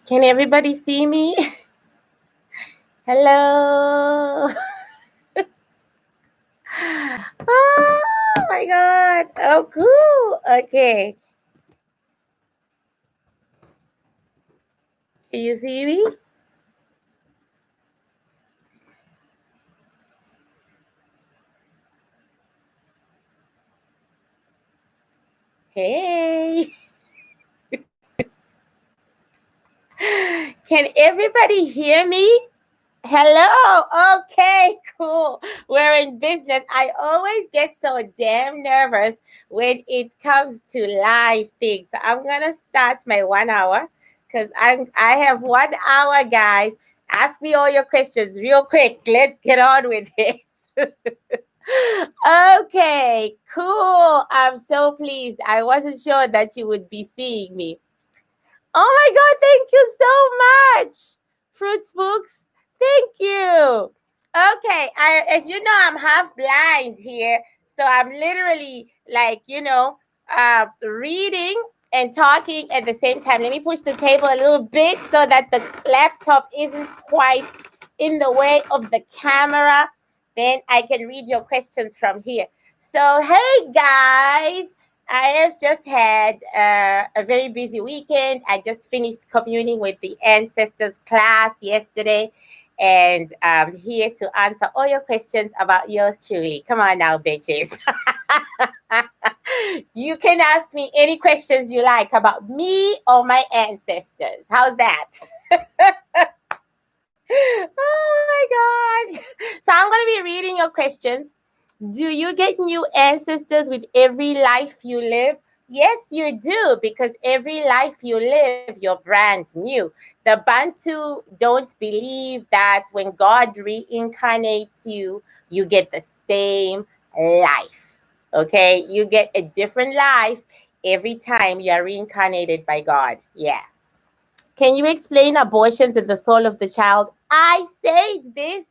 Can everybody see me? Hello. Oh my God. Oh, cool. Okay. Can you see me? Hey. Can everybody hear me? Hello. Okay, cool. We're in business. I always get so damn nervous when it comes to live things. So I'm gonna start my 1 hour because I have 1 hour, guys. Ask me all your questions real quick. Let's get on with this. Okay, cool. I'm so pleased. I wasn't sure that you would be seeing me. Oh my God, thank you so much. Fruit Spooks, thank you. Okay, as you know, I'm half blind here. So I'm literally like, reading and talking at the same time. Let me push the table a little bit so that the laptop isn't quite in the way of the camera. Then I can read your questions from here. So, hey guys, I have just had a very busy weekend. I just finished communing with the Ancestors class yesterday, and I'm here to answer all your questions about yours truly. Come on now, bitches. You can ask me any questions you like about me or my ancestors. How's that? Oh my gosh. So I'm going to be reading your questions. Do you get new ancestors with every life you live? Yes, you do, because every life you live, you're brand new. The Bantu don't believe that when God reincarnates you, you get the same life. Okay? You get a different life every time you are reincarnated by God. Yeah. Can you explain abortions and the soul of the child? I said this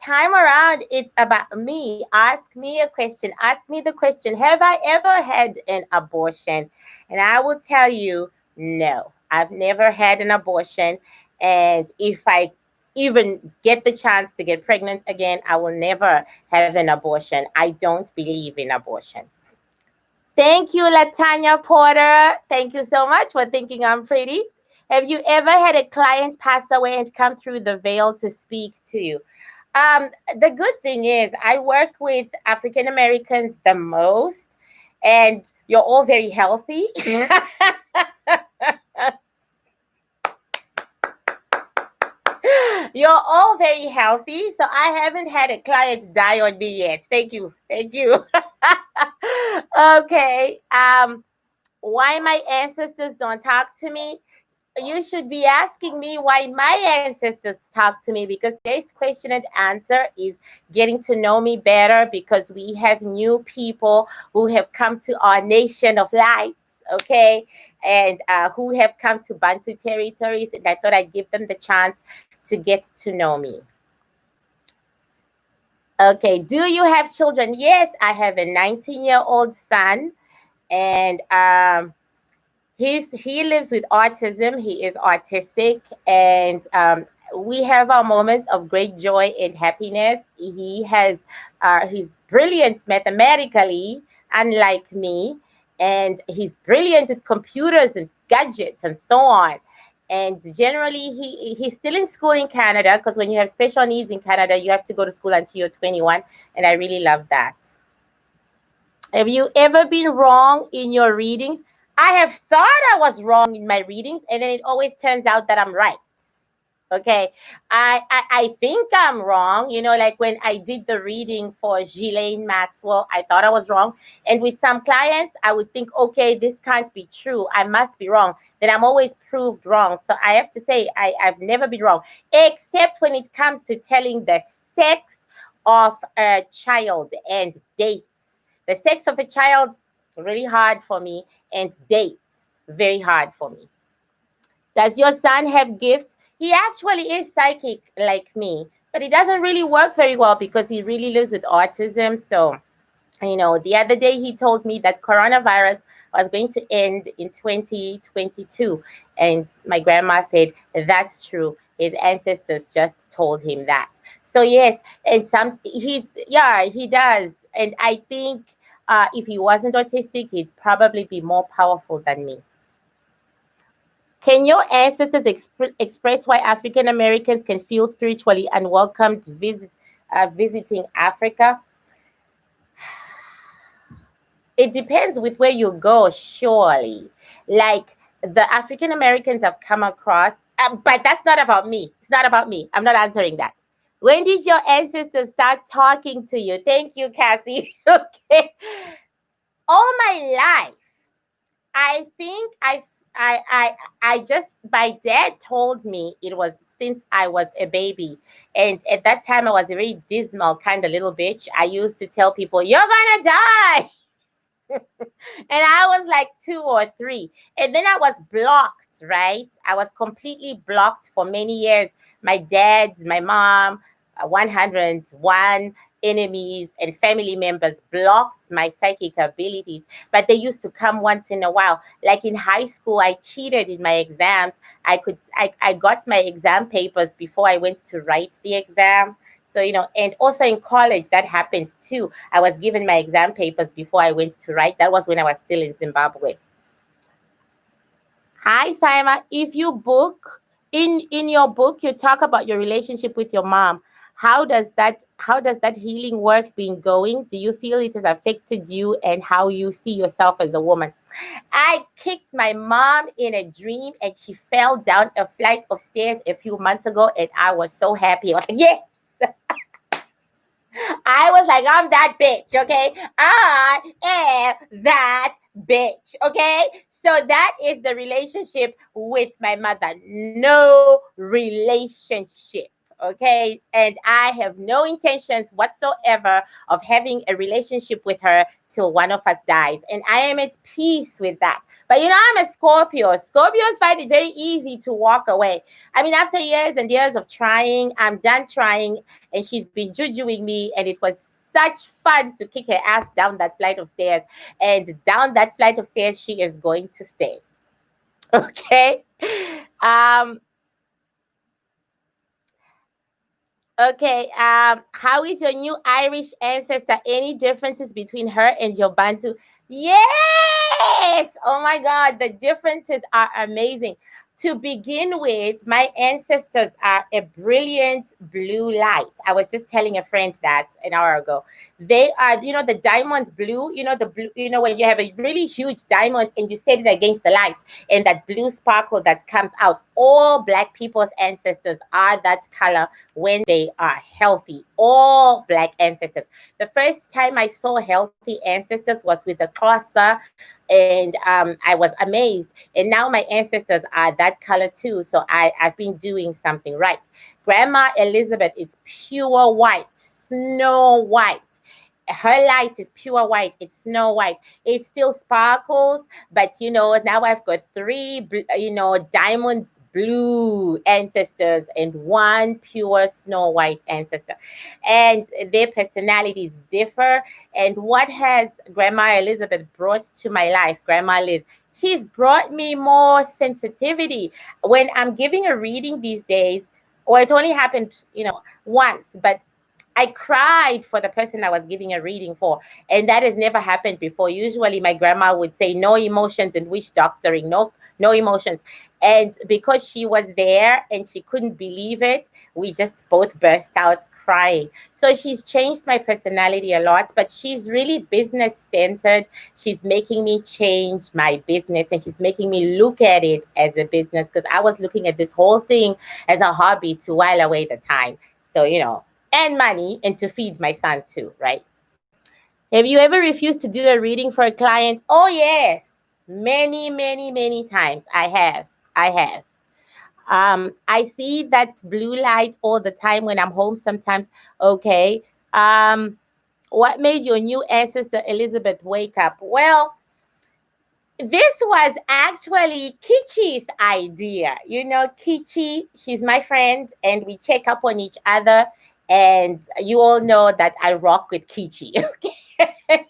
time around. It's about me. Ask me a question. Ask me the question. Have I ever had an abortion? And I will tell you, no, I've never had an abortion. And if I even get the chance to get pregnant again, I will never have an abortion. I don't believe in abortion. Thank you, Latanya Porter. Thank you so much for thinking I'm pretty. Have you ever had a client pass away and come through the veil to speak to you? The good thing is I work with African Americans the most, and you're all very healthy. You're all very healthy, so I haven't had a client die on me yet. Thank you. Thank you. Okay. Why my ancestors don't talk to me? You should be asking me why my ancestors talk to me, because today's question and answer is getting to know me better, because we have new people who have come to our nation of lights, okay, and who have come to Bantu territories, and I thought I'd give them the chance to get to know me. Okay, do you have children? Yes, I have a 19-year-old son, and he lives with autism. He is autistic, and we have our moments of great joy and happiness. He's brilliant mathematically, unlike me, and he's brilliant with computers and gadgets and so on. And generally, he's still in school in Canada, because when you have special needs in Canada, you have to go to school until you're 21, and I really love that. Have you ever been wrong in your readings? I have thought I was wrong in my readings, and then it always turns out that I'm right. Okay. I think I'm wrong. Like when I did the reading for Ghislaine Maxwell, I thought I was wrong. And with some clients, I would think, okay, this can't be true. I must be wrong. Then I'm always proved wrong. So I have to say, I've never been wrong, except when it comes to telling the sex of a child and dates. The sex of a child, really hard for me, and dates, very hard for me. Does your son have gifts? He actually is psychic like me, but it doesn't really work very well because he really lives with autism. So, the other day he told me that coronavirus was going to end in 2022. And my grandma said, that's true. His ancestors just told him that. So yes, and he does. And I think if he wasn't autistic, he'd probably be more powerful than me. Can your ancestors express why African Americans can feel spiritually unwelcomed visiting Africa? It depends with where you go, surely. Like the African Americans have come across, but that's not about me. It's not about me. I'm not answering that. When did your ancestors start talking to you? Thank you, Cassie. Okay. All my life, I think I just, my dad told me it was since I was a baby. And at that time, I was a very dismal kind of little bitch. I used to tell people, you're gonna die. And I was like 2 or 3. And then I was blocked, right? I was completely blocked for many years. My dad, my mom, 101 enemies and family members blocked my psychic abilities. But they used to come once in a while. Like in high school, I cheated in my exams. I got my exam papers before I went to write the exam. So, and also in college, that happened too. I was given my exam papers before I went to write. That was when I was still in Zimbabwe. Hi, Simon. If you book in your book, you talk about your relationship with your mom. How does that healing work been going? Do you feel it has affected you and how you see yourself as a woman? I kicked my mom in a dream and she fell down a flight of stairs a few months ago, and I was so happy. I was like, yes. I was like, I'm that bitch, okay? I am that bitch, okay? So that is the relationship with my mother. No relationship, okay? And I have no intentions whatsoever of having a relationship with her till one of us dies. And I am at peace with that. But I'm a Scorpio. Scorpios find it very easy to walk away. I mean, after years and years of trying, I'm done trying, and she's been jujuing me, and it was such fun to kick her ass down that flight of stairs. And down that flight of stairs, she is going to stay. Okay. Um, okay. How is your new Irish ancestor? Any differences between her and your Bantu? Yes. Oh my God. The differences are amazing. To begin with, my ancestors are a brilliant blue light. I was just telling a friend that an hour ago. They are, the diamond blue, the blue, when you have a really huge diamond and you set it against the light and that blue sparkle that comes out. All Black people's ancestors are that color when they are healthy. All Black ancestors. The first time I saw healthy ancestors was with the Xhosa, and I was amazed. And now my ancestors are that color too. So I've been doing something right. Grandma Elizabeth is pure white, snow white. Her light is pure white. It's snow white. It still sparkles, but now I've got 3, diamonds blue ancestors and 1 pure snow white ancestor, and their personalities differ. And what has Grandma Elizabeth brought to my life, Grandma Liz? She's brought me more sensitivity. When I'm giving a reading these days, or it only happened, once, but I cried for the person I was giving a reading for. And that has never happened before. Usually my grandma would say no emotions and wish doctoring, no emotions. And because she was there and she couldn't believe it, we just both burst out crying. So she's changed my personality a lot, but she's really business centered. She's making me change my business, and she's making me look at it as a business, because I was looking at this whole thing as a hobby to while away the time. So, and money, and to feed my son too, right? Have you ever refused to do a reading for a client? Oh, yes. Many, many, many times. I have. I see that blue light all the time when I'm home sometimes. Okay. What made your new ancestor Elizabeth wake up? Well, this was actually Kichi's idea. Kichi, she's my friend, and we check up on each other. And you all know that I rock with Kichi. Okay.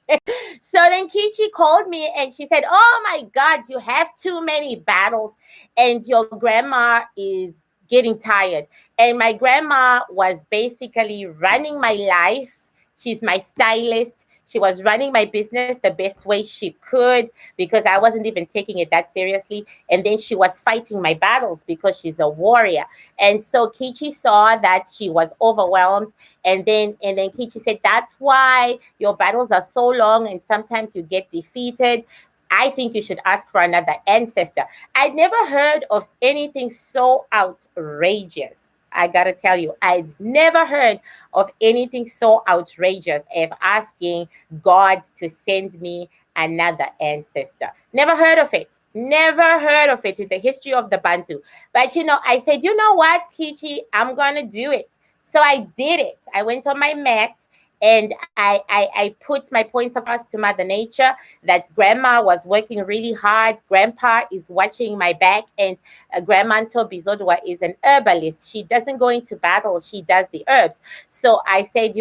So then Kichi called me and she said, "Oh my God, you have too many battles and your grandma is getting tired." And my grandma was basically running my life. She's my stylist. She was running my business the best way she could because I wasn't even taking it that seriously. And then she was fighting my battles because she's a warrior. And so Kichi saw that she was overwhelmed. And then Kichi said, "That's why your battles are so long and sometimes you get defeated. I think you should ask for another ancestor." I'd never heard of anything so outrageous. I gotta tell you, I'd never heard of anything so outrageous as asking God to send me another ancestor. Never heard of it. Never heard of it in the history of the Bantu. But I said, "You know what, Kichi, I'm gonna do it." So I did it. I went on my mat and I put my points across to Mother Nature that grandma was working really hard. Grandpa is watching my back, and Grandma Bizodwa is an herbalist. She doesn't go into battle, she does the herbs. So I said,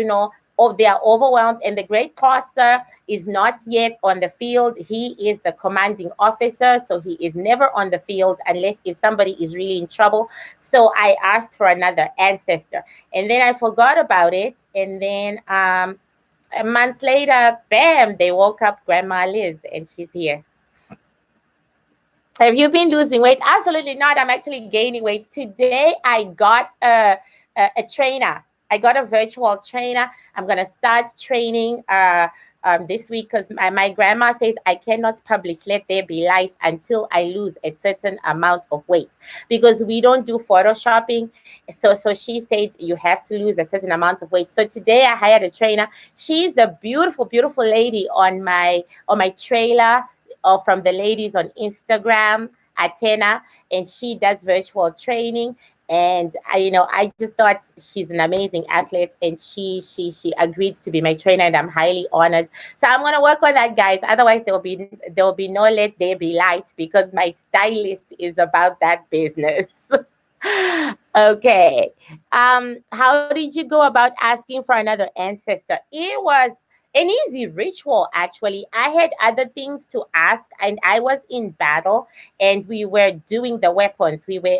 oh, they are overwhelmed, and the great crosser is not yet on the field. He is the commanding officer, so he is never on the field unless if somebody is really in trouble. So I asked for another ancestor, and then I forgot about it. And then months later, bam, they woke up Grandma Liz, and she's here. Have you been losing weight? Absolutely not. I'm actually gaining weight. Today, I got a trainer. I got a virtual trainer. I'm going to start training this week because my grandma says I cannot publish Let There Be Light until I lose a certain amount of weight because we don't do photoshopping. So she said you have to lose a certain amount of weight. So today I hired a trainer. She's the beautiful, beautiful lady on my trailer, or from the ladies on Instagram, Atena, and she does virtual training. And I just thought she's an amazing athlete, and she agreed to be my trainer, and I'm highly honored. So I'm gonna work on that, guys. Otherwise, there will be no Let There Be Light because my stylist is about that business. Okay. How did you go about asking for another ancestor? It was an easy ritual, actually. I had other things to ask, and I was in battle, and we were doing the weapons. We were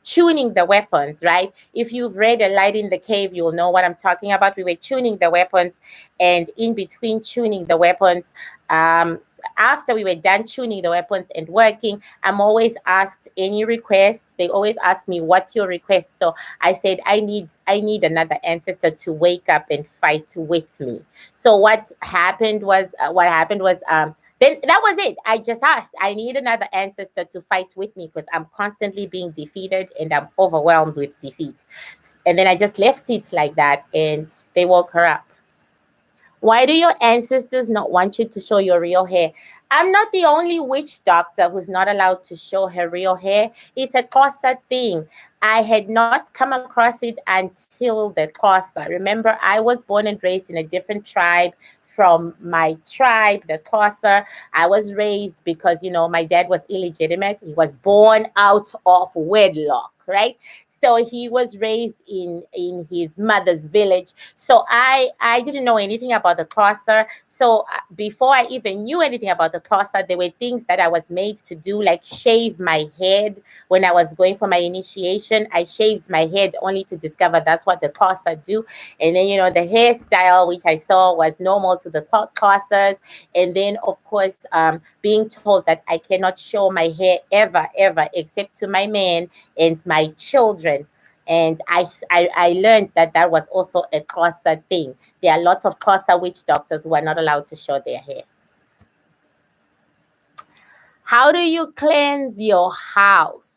tuning the weapons, right? If you've read A Light in the Cave, you'll know what I'm talking about. We were tuning the weapons, and in between tuning the weapons, after we were done tuning the weapons and working, I'm always asked any requests. They always ask me, "What's your request?" So I said, I need another ancestor to wake up and fight with me. So what happened was then that was it. I just asked, I need another ancestor to fight with me because I'm constantly being defeated and I'm overwhelmed with defeat. And then I just left it like that, and they woke her up. Why do your ancestors not want you to show your real hair? I'm not the only witch doctor who's not allowed to show her real hair. It's a Xhosa thing. I had not come across it until the Xhosa. Remember, I was born and raised in a different tribe from my tribe, the Xhosa. I was raised because, my dad was illegitimate. He was born out of wedlock, right? So he was raised in his mother's village. So I didn't know anything about the Xhosa. So before I even knew anything about the Xhosa, there were things that I was made to do, like shave my head. When I was going for my initiation, I shaved my head only to discover that's what the Xhosa do. And then, the hairstyle, which I saw was normal to the Xhosas. And then, of course, being told that I cannot show my hair ever, ever, except to my man and my children. And I learned that was also a Xhosa thing. There are lots of Xhosa witch doctors who are not allowed to show their hair. How do you cleanse your house?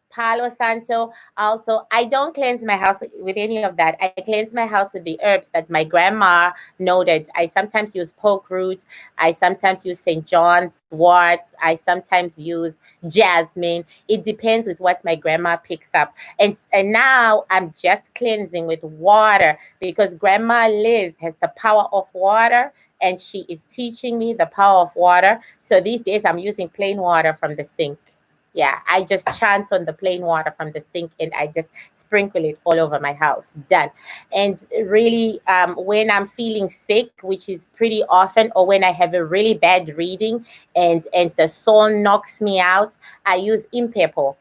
Palo Santo. Also, I don't cleanse my house with any of that. I cleanse my house with the herbs that my grandma noted. I sometimes use poke root. I sometimes use St. John's wort. I sometimes use jasmine. It depends with what my grandma picks up. And now I'm just cleansing with water because Grandma Liz has the power of water, and she is teaching me the power of water. So these days I'm using plain water from the sink. Yeah, I just chant on the plain water from the sink and I just sprinkle it all over my house. Done. And really, when I'm feeling sick, which is pretty often, or when I have a really bad reading and the soul knocks me out, I use impepo.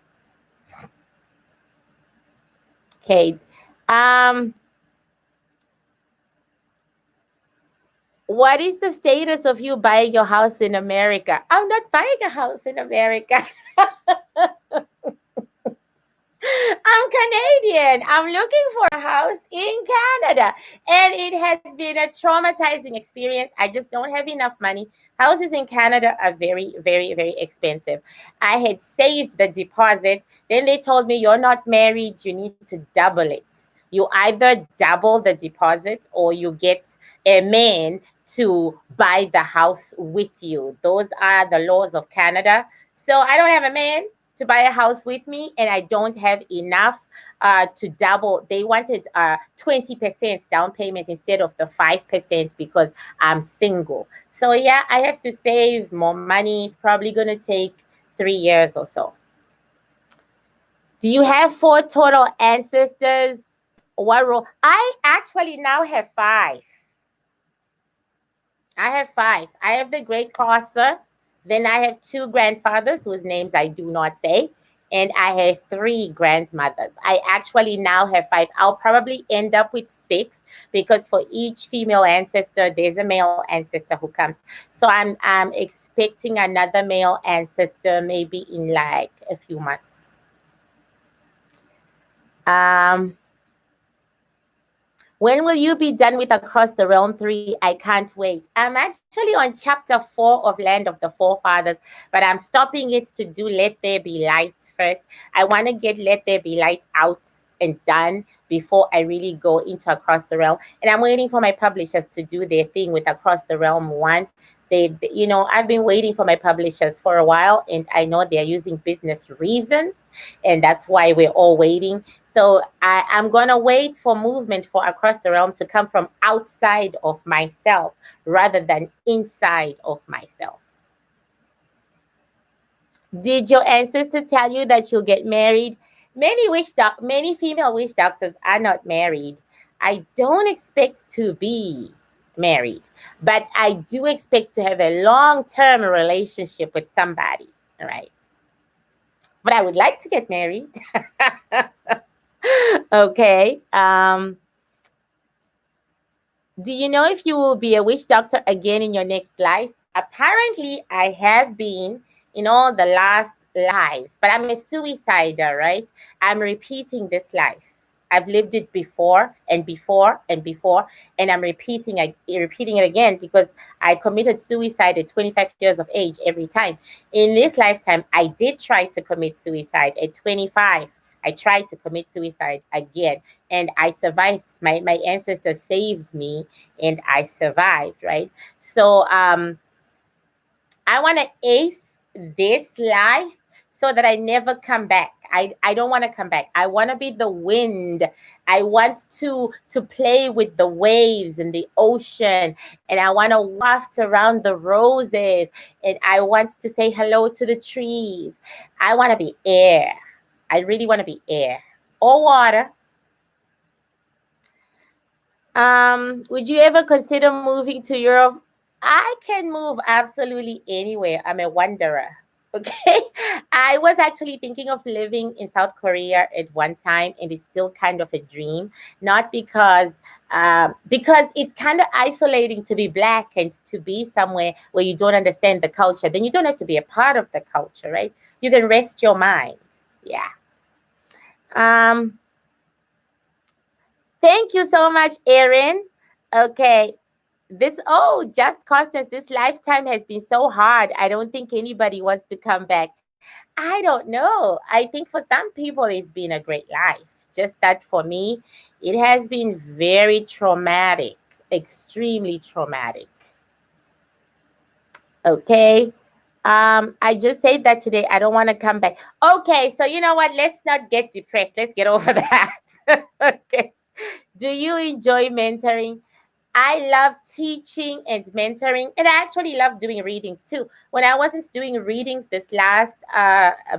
Okay. Um, what is the status of you buying your house in America? I'm not buying a house in America. I'm Canadian. I'm looking for a house in Canada. And it has been a traumatizing experience. I just don't have enough money. Houses in Canada are very, very, very expensive. I had saved the deposit. Then they told me, you're not married. You need to double it. You either double the deposit or you get a man to buy the house with you. Those are the laws of Canada. So I don't have a man to buy a house with me, and I don't have enough to double. They wanted 20% down payment instead of the 5% because I'm single. So yeah, I have to save more money. It's probably going to take 3 years or so. Do you have 4 total ancestors? What role? I actually now have 5. I have 5. I have the great crosser. Then I have 2 grandfathers whose names I do not say. And I have 3 grandmothers. I actually now have 5. I'll probably end up with 6 because for each female ancestor, there's a male ancestor who comes. So I'm expecting another male ancestor maybe in like a few months. When will you be done with Across the Realm 3? I can't wait. I'm actually on chapter 4 of Land of the Forefathers, but I'm stopping it to do Let There Be Light first. I want to get Let There Be Light out and done before I really go into Across the Realm. And I'm waiting for my publishers to do their thing with Across the Realm 1. I've been waiting for my publishers for a while, and I know they're using business reasons, and that's why we're all waiting. So I'm going to wait for movement for Across the Realm to come from outside of myself rather than inside of myself. Did your ancestor tell you that you'll get married? Many female witch doctors are not married. I don't expect to be married, but I do expect to have a long-term relationship with somebody. All right. But I would like to get married. Okay. Do you know if you will be a witch doctor again in your next life? Apparently, I have been in all the last lives, but I'm a suicider, right? I'm repeating this life. I've lived it before and before and before, and I'm repeating it again because I committed suicide at 25 years of age every time. In this lifetime, I did try to commit suicide at 25. I tried to commit suicide again, and I survived. My ancestors saved me, and I survived, right? So I want to ace this life so that I never come back. I don't want to come back. I want to be the wind. I want to play with the waves and the ocean, and I want to waft around the roses, and I want to say hello to the trees. I want to be air. I really want to be air or water. Would you ever consider moving to Europe? I can move absolutely anywhere. I'm a wanderer. Okay. I was actually thinking of living in South Korea at one time, and it's still kind of a dream. Not because it's kind of isolating to be Black and to be somewhere where you don't understand the culture. Then you don't have to be a part of the culture, right? You can rest your mind. Yeah. Um, Thank you so much, Erin. Okay. Just Constance, this lifetime has been so hard. I don't think anybody wants to come back. I don't know. I think for some people it's been a great life. Just that for me, it has been very traumatic, extremely traumatic. Okay. I just said that today. I don't want to come back. Okay, so you know what? Let's not get depressed. Let's get over that. Okay. Do you enjoy mentoring? I love teaching and mentoring, and I actually love doing readings too. When I wasn't doing readings this last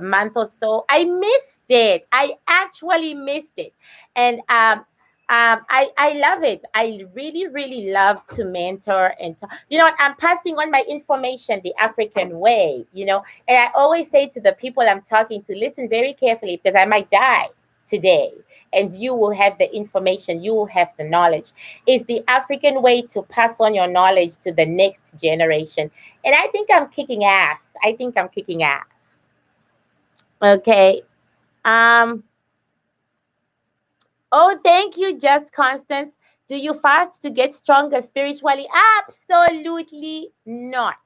month or so, I missed it. I actually missed it, and I love it. I really, really love to mentor and you know what? I'm passing on my information the African way, you know, and I always say to the people I'm talking to, listen very carefully because I might die today and you will have the information, you will have the knowledge. It's the African way to pass on your knowledge to the next generation. And I think I'm kicking ass. I think I'm kicking ass. Okay. Um, Oh, thank you, Just Constance. Do you fast to get stronger spiritually? Absolutely not.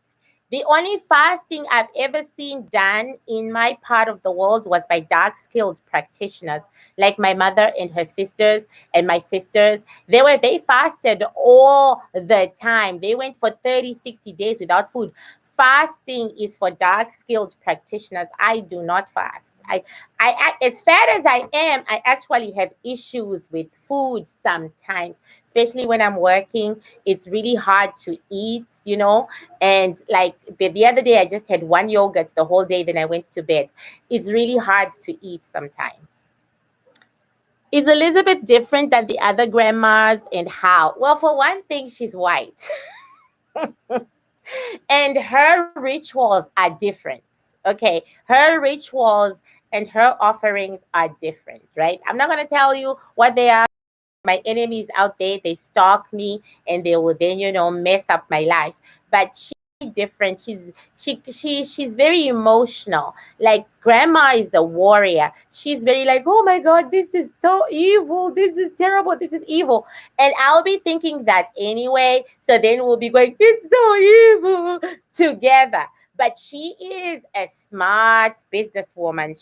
The only fasting I've ever seen done in my part of the world was by dark skilled practitioners, like my mother and her sisters and my sisters. They fasted all the time. They went for 30, 60 days without food. Fasting is for dark skilled practitioners. I do not fast. As fat as I am, I actually have issues with food sometimes, especially when I'm working. It's really hard to eat, you know. And like the other day, I just had one yogurt the whole day, then I went to bed. It's really hard to eat sometimes. Is Elizabeth different than the other grandmas and how? Well, for one thing, she's white. And her rituals are different. Okay, her rituals and her offerings are different, right? I'm not going to tell you what they are. My enemies out there, they stalk me and they will then, you know, mess up my life. But she's different. She's very emotional. Like grandma is a warrior. She's very like, oh my God, this is so evil. This is terrible. This is evil. And I'll be thinking that anyway. So then we'll be going, it's so evil together. But she is a smart businesswoman.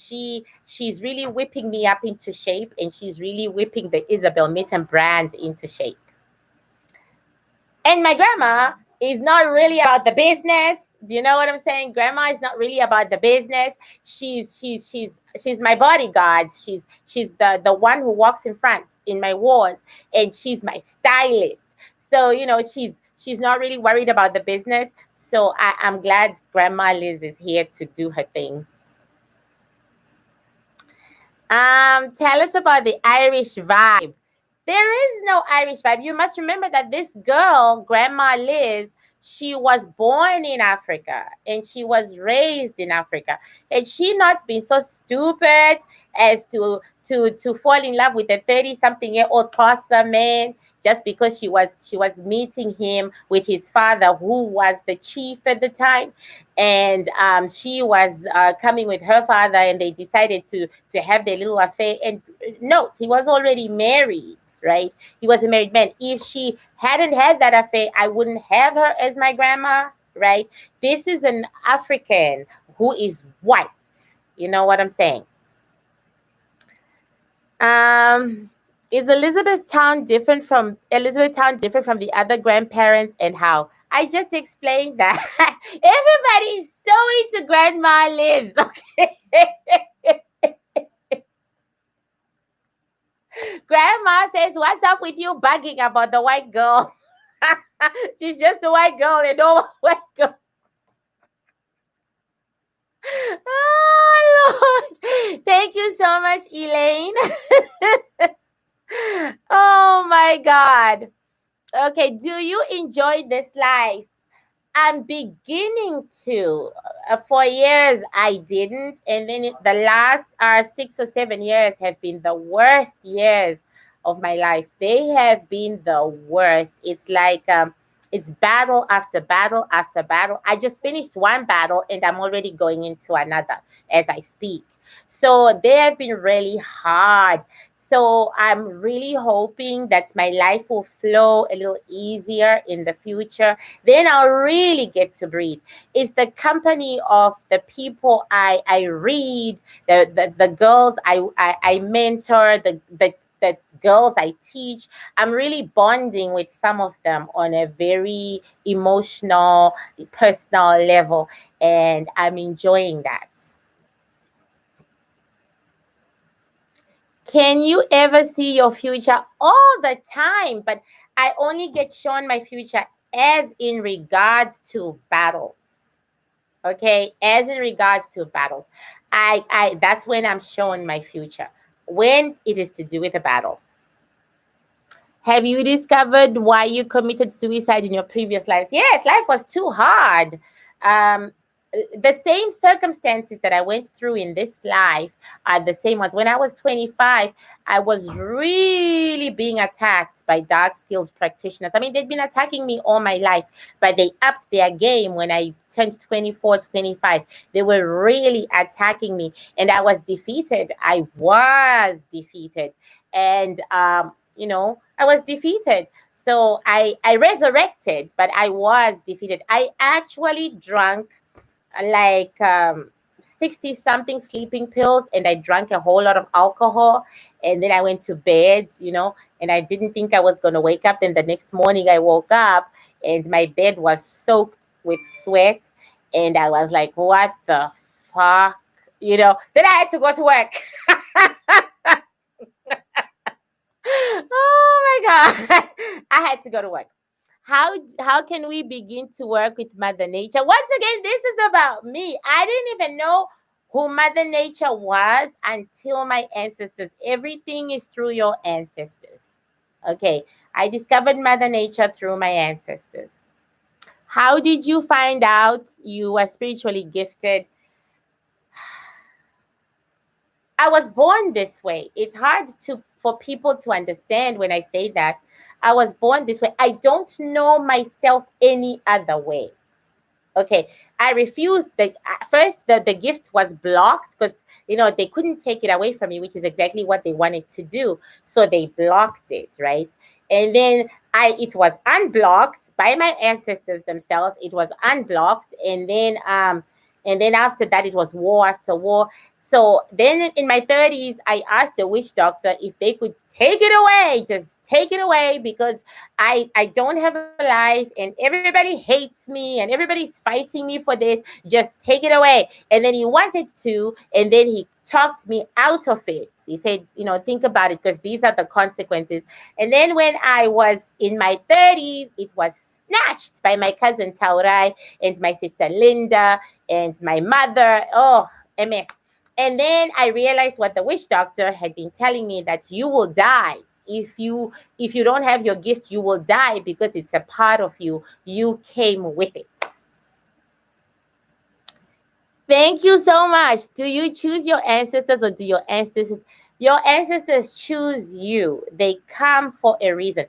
She's really whipping me up into shape, and she's really whipping the Isobel Mitten brand into shape. And my grandma is not really about the business. Do you know what I'm saying? Grandma is not really about the business. She's my bodyguard. She's the one who walks in front in my wars, and she's my stylist. So you know she's not really worried about the business. So I'm glad Grandma Liz is here to do her thing. Tell us about the Irish vibe. There is no Irish vibe. You must remember that this girl, Grandma Liz, she was born in Africa and she was raised in Africa. And she not been so stupid as to fall in love with a 30-something-year-old Xhosa man just because she was meeting him with his father, who was the chief at the time. And she was coming with her father, and they decided to have their little affair. And note, he was already married, right? He was a married man. If she hadn't had that affair, I wouldn't have her as my grandma, right? This is an African who is white. You know what I'm saying? Um, is Elizabethtown different from the other grandparents and how? I just explained that. Everybody's so into Grandma Liz. Okay. Grandma says, what's up with you bugging about the white girl? She's just a white girl and no white girl. Oh, Lord. Thank you so much, Elaine. Oh, my God. Okay, do you enjoy this life? I'm beginning to. For years, I didn't. And then the last 6 or 7 years have been the worst years of my life. They have been the worst. It's like, it's battle after battle after battle. I just finished one battle and I'm already going into another as I speak. So they have been really hard. So I'm really hoping that my life will flow a little easier in the future. Then I'll really get to breathe. It's the company of the people I read, the girls I mentor, the girls I teach. I'm really bonding with some of them on a very emotional, personal level, and I'm enjoying that. Can you ever see your future? All the time, but I only get shown my future as in regards to battles. Okay, as in regards to battles. I that's when I'm shown my future. When it is to do with a battle. Have you discovered why you committed suicide in your previous lives? Yes, life was too hard. Um, the same circumstances that I went through in this life are the same ones. When I was 25, I was really being attacked by dark skilled practitioners. I mean, they'd been attacking me all my life, but they upped their game when I turned 24, 25. They were really attacking me, and I was defeated. I was defeated. And I was defeated. So I resurrected, but I was defeated. I actually drank like 60 something sleeping pills, and I drank a whole lot of alcohol, and then I went to bed, and I didn't think I was going to wake up. Then the next morning I woke up and my bed was soaked with sweat, and I was like, what the fuck? Then I had to go to work. Oh my God. I had to go to work. How can we begin to work with Mother Nature? Once again, this is about me. I didn't even know who Mother Nature was until my ancestors. Everything is through your ancestors. Okay. I discovered Mother Nature through my ancestors. How did you find out you were spiritually gifted? I was born this way. It's hard for people to understand when I say that. I was born this way. I don't know myself any other way. Okay. I refused. First, the gift was blocked because, they couldn't take it away from me, which is exactly what they wanted to do. So they blocked it, right? And then it was unblocked by my ancestors themselves. It was unblocked. And then after that, it was war after war. So then in my 30s, I asked the witch doctor if they could take it away, just take it away, because I don't have a life and everybody hates me and everybody's fighting me for this. Just take it away. And then he wanted to, and then he talked me out of it. He said, think about it, because these are the consequences. And then when I was in my 30s, it was snatched by my cousin Taurai and my sister Linda and my mother. Oh, MS. And then I realized what the witch doctor had been telling me, that you will die. If you don't have your gift, you will die, because it's a part of you. You came with it. Thank you so much. Do you choose your ancestors, or do your ancestors choose you? They come for a reason.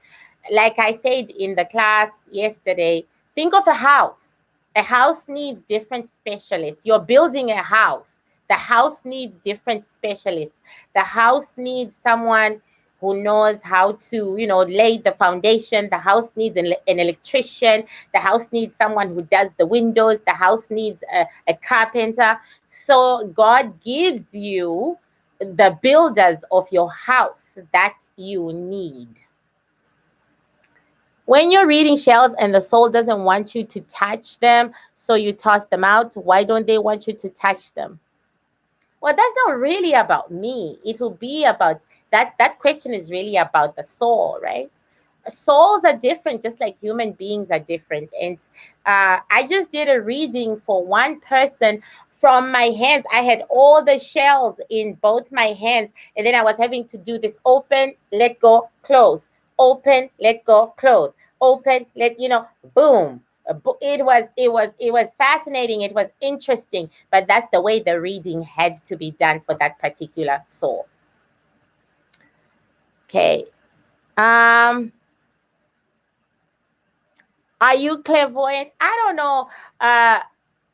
Like I said in the class yesterday, think of a house. A house needs different specialists. You're building a house. The house needs different specialists. The house needs someone who knows how to, lay the foundation. The house needs an electrician. The house needs someone who does the windows. The house needs a carpenter. So God gives you the builders of your house that you need. When you're reading shells and the soul doesn't want you to touch them, so you toss them out, why don't they want you to touch them? Well, that's not really about me. It will be about that question is really about the soul, right? Souls are different, just like human beings are different. And I just did a reading for one person from my hands. I had all the shells in both my hands, and then I was having to do this: open, let go, close, open, let go, close, open, boom. It was fascinating. It was interesting, but that's the way the reading had to be done for that particular soul. Okay. Are you clairvoyant? I don't know.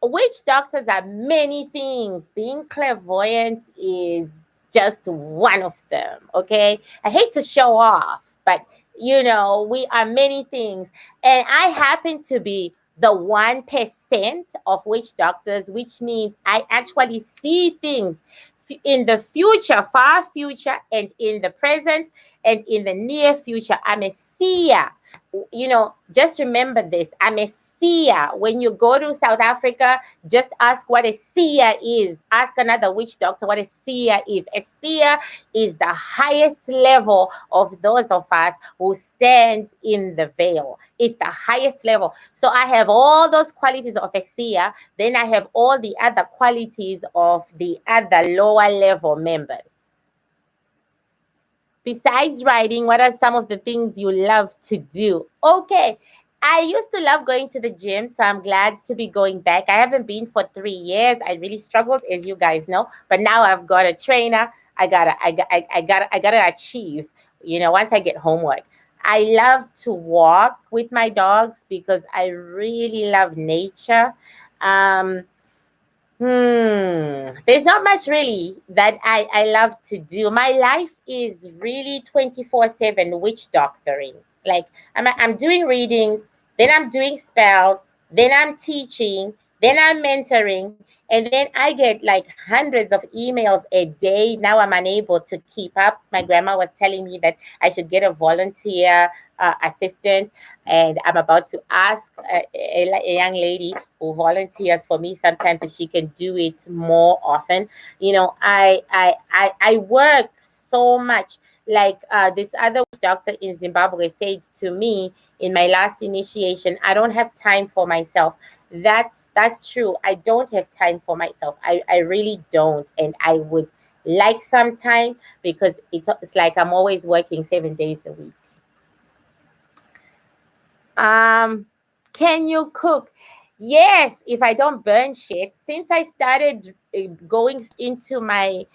Witch doctors are many things. Being clairvoyant is just one of them. Okay. I hate to show off, but we are many things. And I happen to be the 1% of witch doctors, which means I actually see things in the future, far future, and in the present, and in the near future. I'm a seer. Just remember this. I'm a seer. When you go to South Africa, just ask what a seer is. Ask another witch doctor what a seer is. A seer is the highest level of those of us who stand in the veil. It's the highest level. So I have all those qualities of a seer. Then I have all the other qualities of the other lower level members. Besides writing, what are some of the things you love to do? Okay. I used to love going to the gym, so I'm glad to be going back. I haven't been for 3 years. I really struggled, as you guys know. But now I've got a trainer. I gotta achieve. Once I get homework, I love to walk with my dogs because I really love nature. Um, There's not much really that I love to do. My life is really 24/7 witch doctoring. Like I'm doing readings, then I'm doing spells, then I'm teaching, then I'm mentoring, and then I get like hundreds of emails a day. Now I'm unable to keep up. My grandma was telling me that I should get a volunteer assistant, and I'm about to ask a young lady who volunteers for me sometimes if she can do it more often. I work so much. Like this other doctor in Zimbabwe said to me in my last initiation, I don't have time for myself. That's true. I don't have time for myself. I really don't. And I would like some time because it's like I'm always working 7 days a week. Can you cook? Yes, if I don't burn shit. Since I started going into my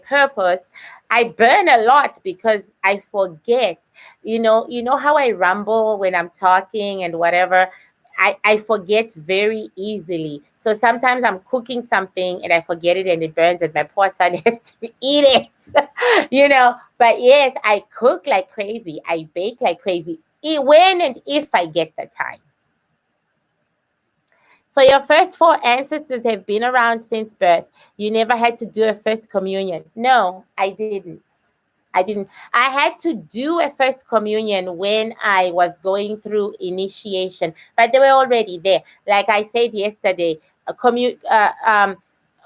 purpose, I burn a lot because I forget. You know how I rumble when I'm talking and whatever. I forget very easily. So sometimes I'm cooking something and I forget it and it burns and my poor son has to eat it. But yes, I cook like crazy. I bake like crazy. When and if I get the time. So your first four ancestors have been around since birth. You never had to do a first communion. No, I didn't. I didn't. I had to do a first communion when I was going through initiation, but they were already there. Like I said yesterday,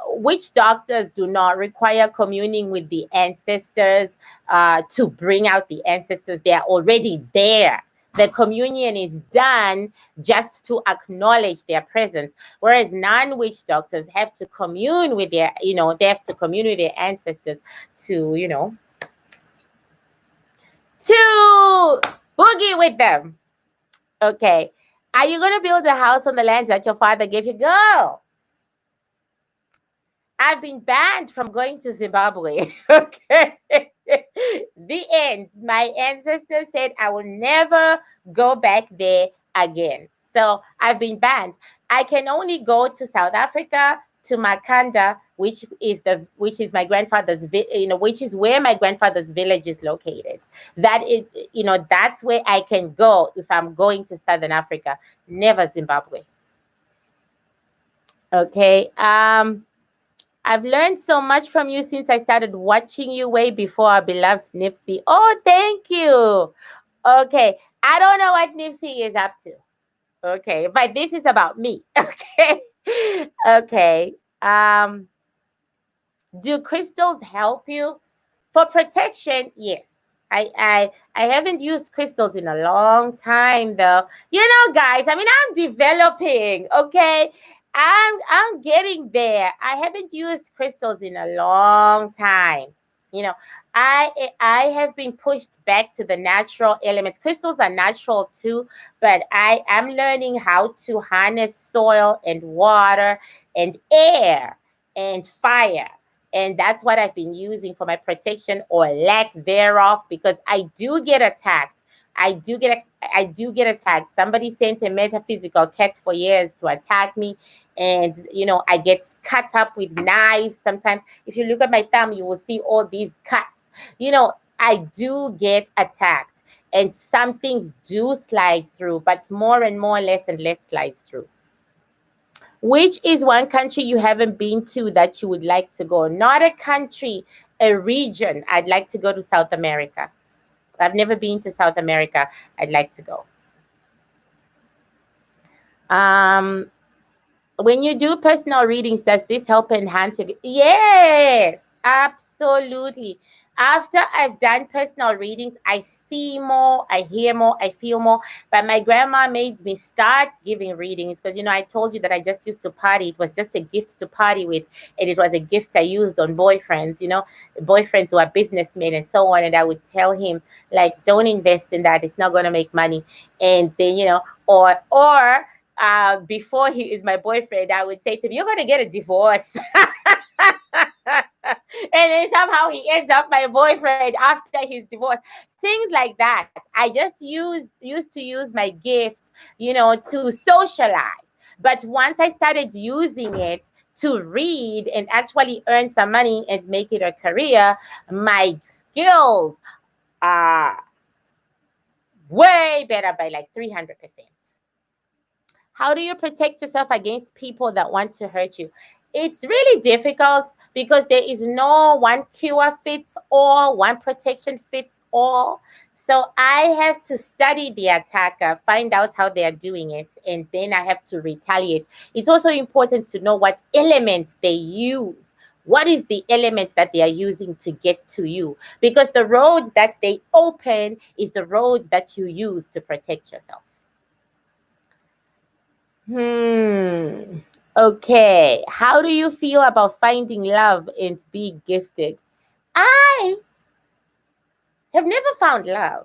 witch doctors do not require communing with the ancestors to bring out the ancestors. They are already there. The communion is done just to acknowledge their presence. Whereas non-witch doctors have to commune with they have to commune with their ancestors to, to boogie with them. Okay. Are you going to build a house on the land that your father gave you? Girl, I've been banned from going to Zimbabwe. Okay. The end. My ancestors said I will never go back there again. So I've been banned. I can only go to South Africa, to Makanda, which is my grandfather's which is where my grandfather's village is located. That is, that's where I can go if I'm going to Southern Africa, never Zimbabwe. Okay. I've learned so much from you since I started watching you way before our beloved Nipsey. Oh, thank you. Okay. I don't know what Nipsey is up to. Okay. But this is about me. Okay. Okay. Do crystals help you? For protection, yes. I haven't used crystals in a long time though. Guys, I'm developing, okay? I'm getting there. I haven't used crystals in a long time. You know, I have been pushed back to the natural elements. Crystals are natural too, but I am learning how to harness soil and water and air and fire, and that's what I've been using for my protection or lack thereof, because I do get attacked. I do get attacked. Somebody sent a metaphysical cat for years to attack me, and I get cut up with knives sometimes. If you look at my thumb, you will see all these cuts. I do get attacked, and some things do slide through, but more and more, less and less slides through. Which is one country you haven't been to that you would like to go? Not a country, a region. I'd like to go to South America. I've never been to South America. I'd like to go. Um, when you do personal readings, does this help enhance your? Yes, absolutely. After I've done personal readings, I see more, I hear more, I feel more. But my grandma made me start giving readings because, I told you that I just used to party. It was just a gift to party with, and it was a gift I used on boyfriends, boyfriends who are businessmen and so on. And I would tell him, like, don't invest in that. It's not going to make money. And then, before he is my boyfriend, I would say to him, "You're going to get a divorce." And then somehow he ends up my boyfriend after his divorce. Things like that. I just used to use my gift, to socialize. But once I started using it to read and actually earn some money and make it a career, my skills are way better by like 300%. How do you protect yourself against people that want to hurt you? It's really difficult because there is no one cure fits all, one protection fits all. So I have to study the attacker, find out how they are doing it, and then I have to retaliate. It's also important to know what elements they use. What is the elements that they are using to get to you? Because the roads that they open is the roads that you use to protect yourself. Okay. How do you feel about finding love and being gifted? I have never found love.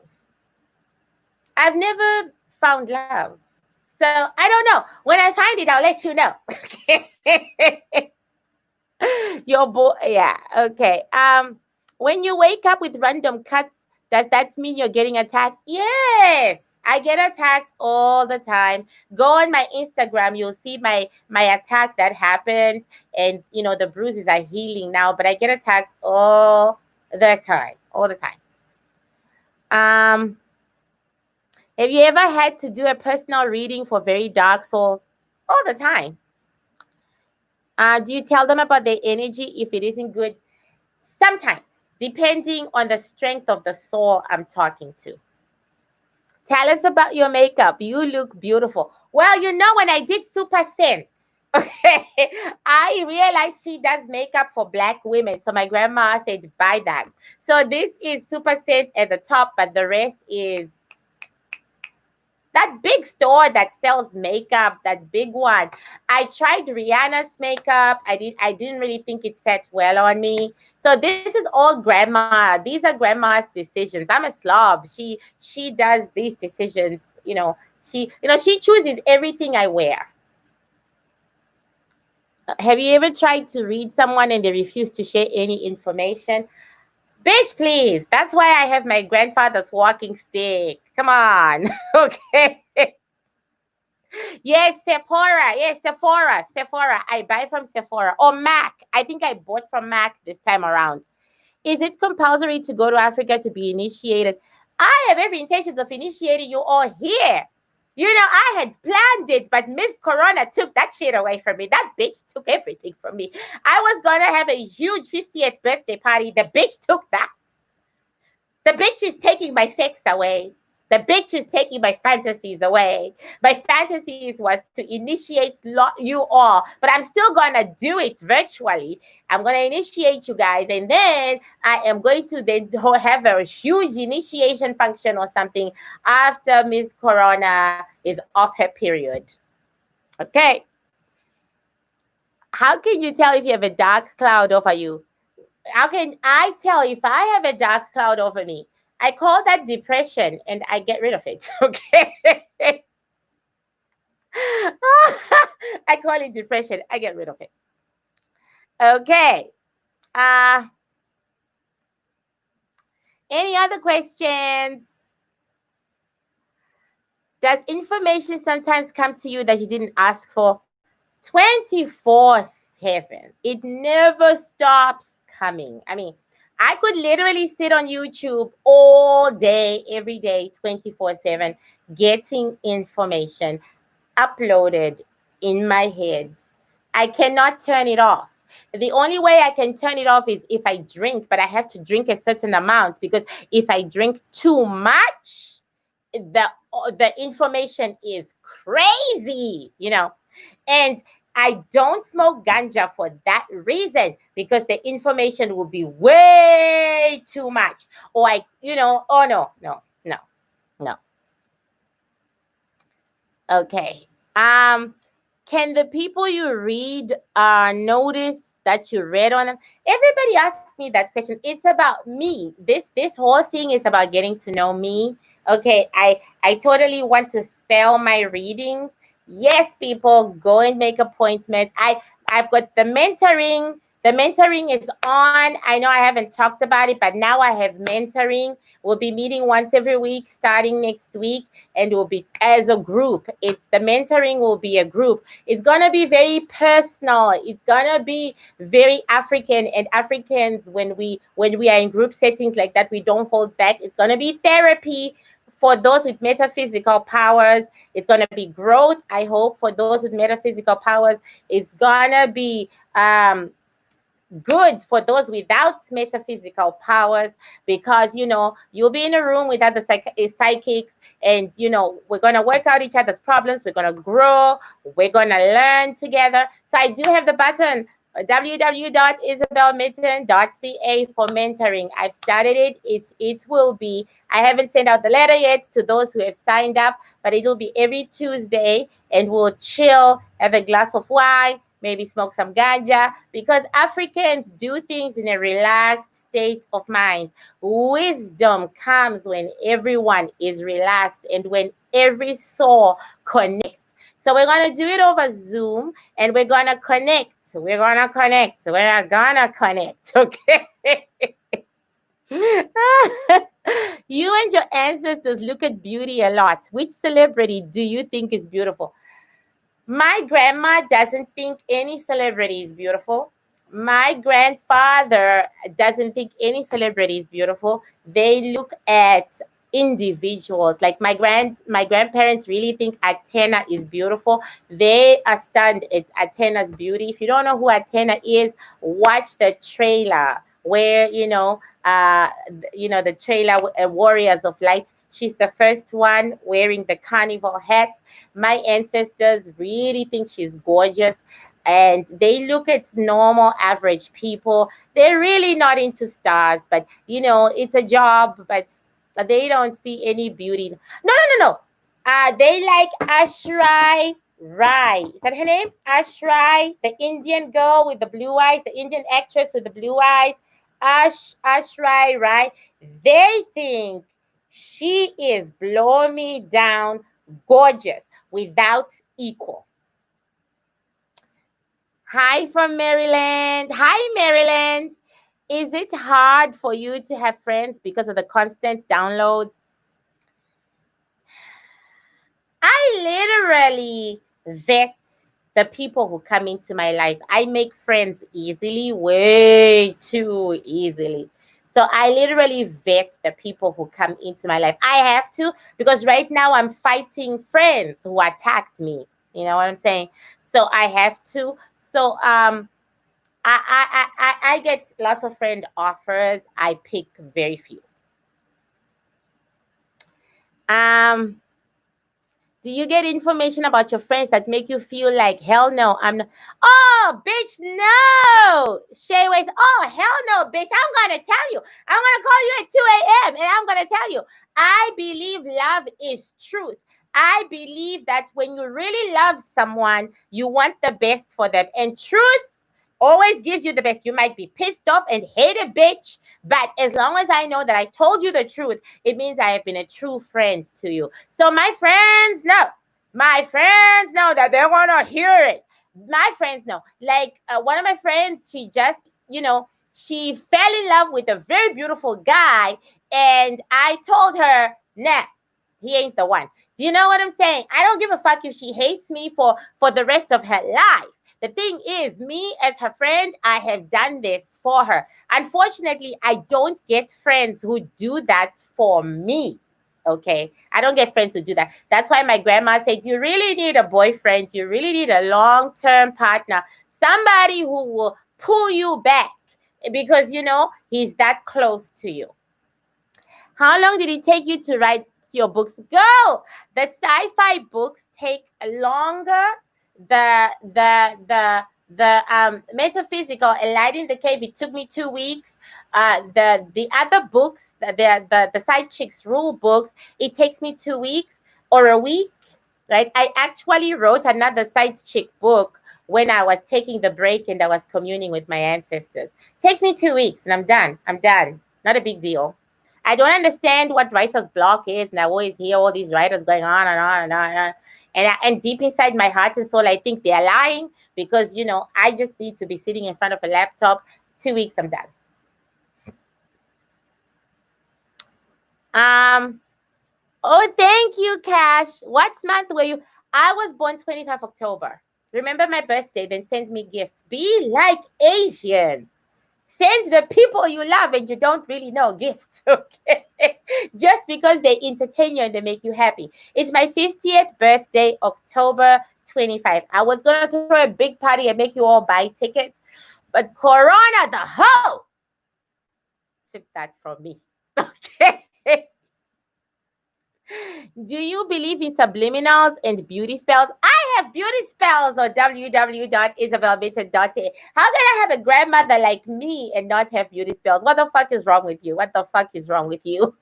I've never found love. So I don't know. When I find it, I'll let you know. Your boy, yeah. Okay. When you wake up with random cuts, does that mean you're getting attacked? Yes. I get attacked all the time. Go on my Instagram, you'll see my attack that happened, and the bruises are healing now, but I get attacked all the time. All the time. Have you ever had to do a personal reading for very dark souls? All the time. Do you tell them about their energy if it isn't good? Sometimes, depending on the strength of the soul I'm talking to. Tell us about your makeup. You look beautiful. Well, when I did Super Sense, okay, I realized she does makeup for Black women. So my grandma said, buy that. So this is Super Sense at the top, but the rest is that big store that sells makeup, that big one. I tried Rihanna's makeup. I didn't really think it set well on me. So this is all grandma. These are grandma's decisions. I'm a slob. She does these decisions. She chooses everything I wear. Have you ever tried to read someone and they refuse to share any information? Bitch, please. That's why I have my grandfather's walking stick. Come on. Okay. Yes, Sephora. Yes, Sephora. Sephora. I buy from Sephora. Or MAC. I think I bought from MAC this time around. Is it compulsory to go to Africa to be initiated? I have every intention of initiating you all here. I had planned it, but Miss Corona took that shit away from me. That bitch took everything from me. I was going to have a huge 50th birthday party. The bitch took that. The bitch is taking my sex away. The bitch is taking my fantasies away. My fantasies was to initiate you all, but I'm still going to do it virtually. I'm going to initiate you guys, and then I am going to then have a huge initiation function or something after Miss Corona is off her period. Okay. How can you tell if you have a dark cloud over you? How can I tell if I have a dark cloud over me? I call that depression and I get rid of it. Okay. I call it depression. I get rid of it. Okay. Any other questions? Does information sometimes come to you that you didn't ask for? 24/7. It never stops coming. I mean, I could literally sit on YouTube all day, every day, 24/7, getting information uploaded in my head. I cannot turn it off. The only way I can turn it off is if I drink, but I have to drink a certain amount, because if I drink too much, the information is crazy, And I don't smoke ganja for that reason, because the information will be way too much. Or oh no. Okay. Can the people you read notice that you read on them? Everybody asks me that question. It's about me. This whole thing is about getting to know me. Okay, I totally want to sell my readings. Yes, people, go and make appointments. I've got the mentoring. The mentoring is on. I know I haven't talked about it, but now I have mentoring. We'll be meeting once every week starting next week, and will be as a group. The mentoring will be a group. It's gonna be very personal. It's gonna be very African, and Africans, when we are in group settings like that, we don't hold back. It's gonna be therapy for those with metaphysical powers. It's gonna be growth, I hope, for those with metaphysical powers. It's gonna be good for those without metaphysical powers, because you'll be in a room with other psychics, and we're going to work out each other's problems. We're going to grow. We're going to learn together. So I do have the button www.isobelmitten.ca for mentoring. I've started it. It will be, I haven't sent out the letter yet to those who have signed up, but it will be every Tuesday, and we'll chill, have a glass of wine, maybe smoke some ganja, because Africans do things in a relaxed state of mind. Wisdom comes when everyone is relaxed and when every soul connects. So we're going to do it over Zoom, and we're going to connect. We're going to connect. Okay? You and your ancestors look at beauty a lot. Which celebrity do you think is beautiful? My grandma doesn't think any celebrity is beautiful. My grandfather doesn't think any celebrity is beautiful. They look at individuals. Like my grandparents really think Athena is beautiful. They are stunned at Athena's beauty. If you don't know who Athena is, watch the trailer where the trailer Warriors of Light. She's the first one wearing the carnival hat. My ancestors really think she's gorgeous, and they look at normal average people. They're really not into stars, but it's a job, but they don't see any beauty. No. They like Ashrai Rai. Is that her name? Ashrai, the Indian girl with the blue eyes, the Indian actress with the blue eyes. Ashrai Rai. They think she is blowing me down, gorgeous, without equal. Hi from Maryland. Hi, Maryland. Is it hard for you to have friends because of the constant downloads? I literally vet the people who come into my life. I make friends easily, way too easily. So I literally vet the people who come into my life. I have to, because right now I'm fighting friends who attacked me. You know what I'm saying? So I have to. So I get lots of friend offers. I pick very few. Do you get information about your friends that make you feel like, hell no, I'm not? Oh, bitch, no. Shay Ways, oh, hell no, bitch. I'm going to tell you. I'm going to call you at 2 a.m. and I'm going to tell you. I believe love is truth. I believe that when you really love someone, you want the best for them. And truth always gives you the best. You might be pissed off and hate a bitch, but as long as I know that I told you the truth, it means I have been a true friend to you. So my friends know that they want to hear it. My friends know. Like one of my friends, she just, she fell in love with a very beautiful guy, and I told her, nah, he ain't the one. Do you know what I'm saying? I don't give a fuck if she hates me for the rest of her life. The thing is, me as her friend, I have done this for her. Unfortunately, I don't get friends who do that for me. Okay? I don't get friends who do that. That's why my grandma said, you really need a boyfriend. You really need a long-term partner. Somebody who will pull you back because, he's that close to you. How long did it take you to write your books. Go. The sci-fi books take longer. The metaphysical, A Light in the Cave, it took me 2 weeks. The other books, the side chicks rule books, it takes me 2 weeks or a week, right? I actually wrote another side chick book when I was taking the break and I was communing with my ancestors. Takes me 2 weeks and I'm done. I'm done. Not a big deal. I don't understand what writer's block is, and I always hear all these writers going on and on and on and on. And deep inside my heart and soul, I think they're lying because, I just need to be sitting in front of a laptop. 2 weeks, I'm done. Oh, thank you, Cash. What month were you? I was born 25 October. Remember my birthday, then send me gifts. Be like Asians. Send the people you love and you don't really know gifts, okay? Just because they entertain you and they make you happy. It's my 50th birthday, October 25. I was going to throw a big party and make you all buy tickets, but Corona, the hoe, took that from me, okay? Do you believe in subliminals and beauty spells? I have beauty spells on www.isabelbitten.ca. How can I have a grandmother like me and not have beauty spells? What the fuck is wrong with you? What the fuck is wrong with you?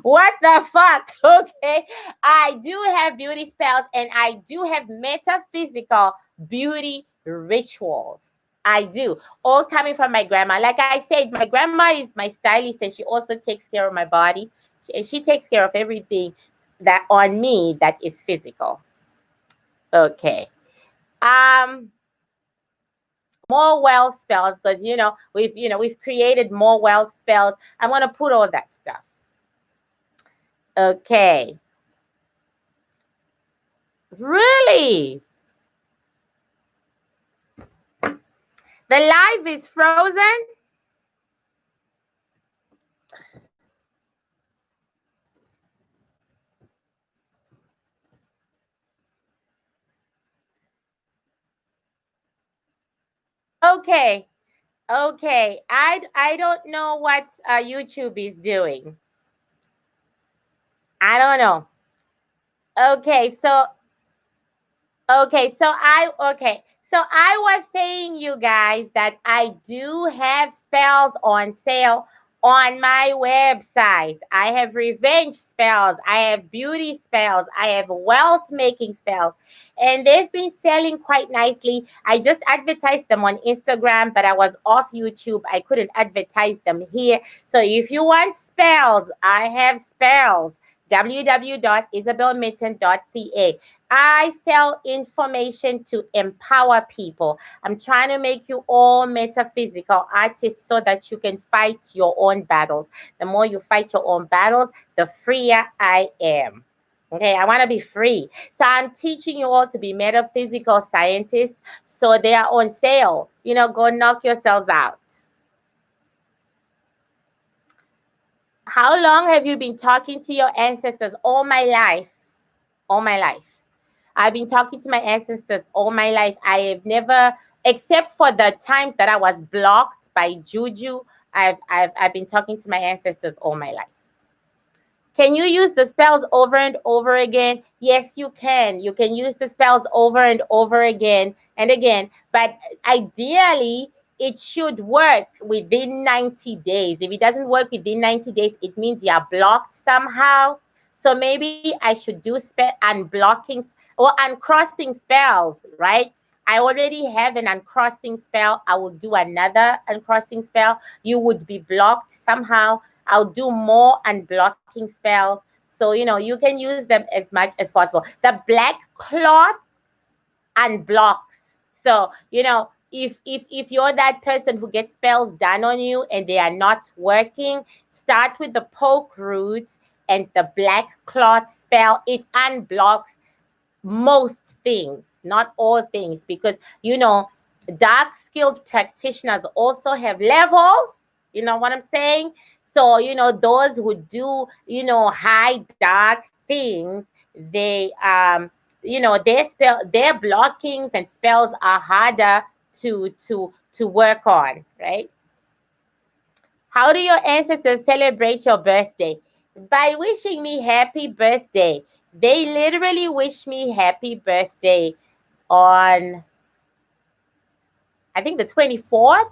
What the fuck? Okay. I do have beauty spells and I do have metaphysical beauty rituals. I do. All coming from my grandma. Like I said, my grandma is my stylist and she also takes care of my body. She takes care of everything that on me that is physical. Okay. More wealth spells because we've created more wealth spells. I'm gonna put all that stuff. Okay. Really? The live is frozen? Okay. Okay. I don't know what YouTube is doing. I don't know. Okay, so I was saying, you guys, that I do have spells on sale on my website. I have revenge spells, I have beauty spells, I have wealth making spells, and they've been selling quite nicely. I just advertised them on Instagram, but I was off YouTube. I couldn't advertise them here. So if you want spells, I have spells. www.isabelmitten.ca. I sell information to empower people. I'm trying to make you all metaphysical artists so that you can fight your own battles. The more you fight your own battles, the freer I am. Okay, I want to be free. So I'm teaching you all to be metaphysical scientists. So they are on sale. Go knock yourselves out. How long have you been talking to your ancestors? All my life. All my life. I've been talking to my ancestors all my life. I have never, except for the times that I was blocked by juju, I've been talking to my ancestors all my life. Can you use the spells over and over again? Yes, you can. You can use the spells over and over again and again. But ideally, it should work within 90 days. If it doesn't work within 90 days, it means you're blocked somehow. So maybe I should do unblocking or uncrossing spells, right? I already have an uncrossing spell. I will do another uncrossing spell. You would be blocked somehow. I'll do more unblocking spells. So, you can use them as much as possible. The black cloth unblocks. So, if you're that person who gets spells done on you and they are not working, start with the poke root and the black cloth spell. It unblocks most things, not all things, because dark skilled practitioners also have levels. You know what I'm saying? So those who do high dark things, they their blockings and spells are harder to work on, right? How do your ancestors celebrate your birthday? by wishing me happy birthday. They literally wish me happy birthday on, I think, the 24th.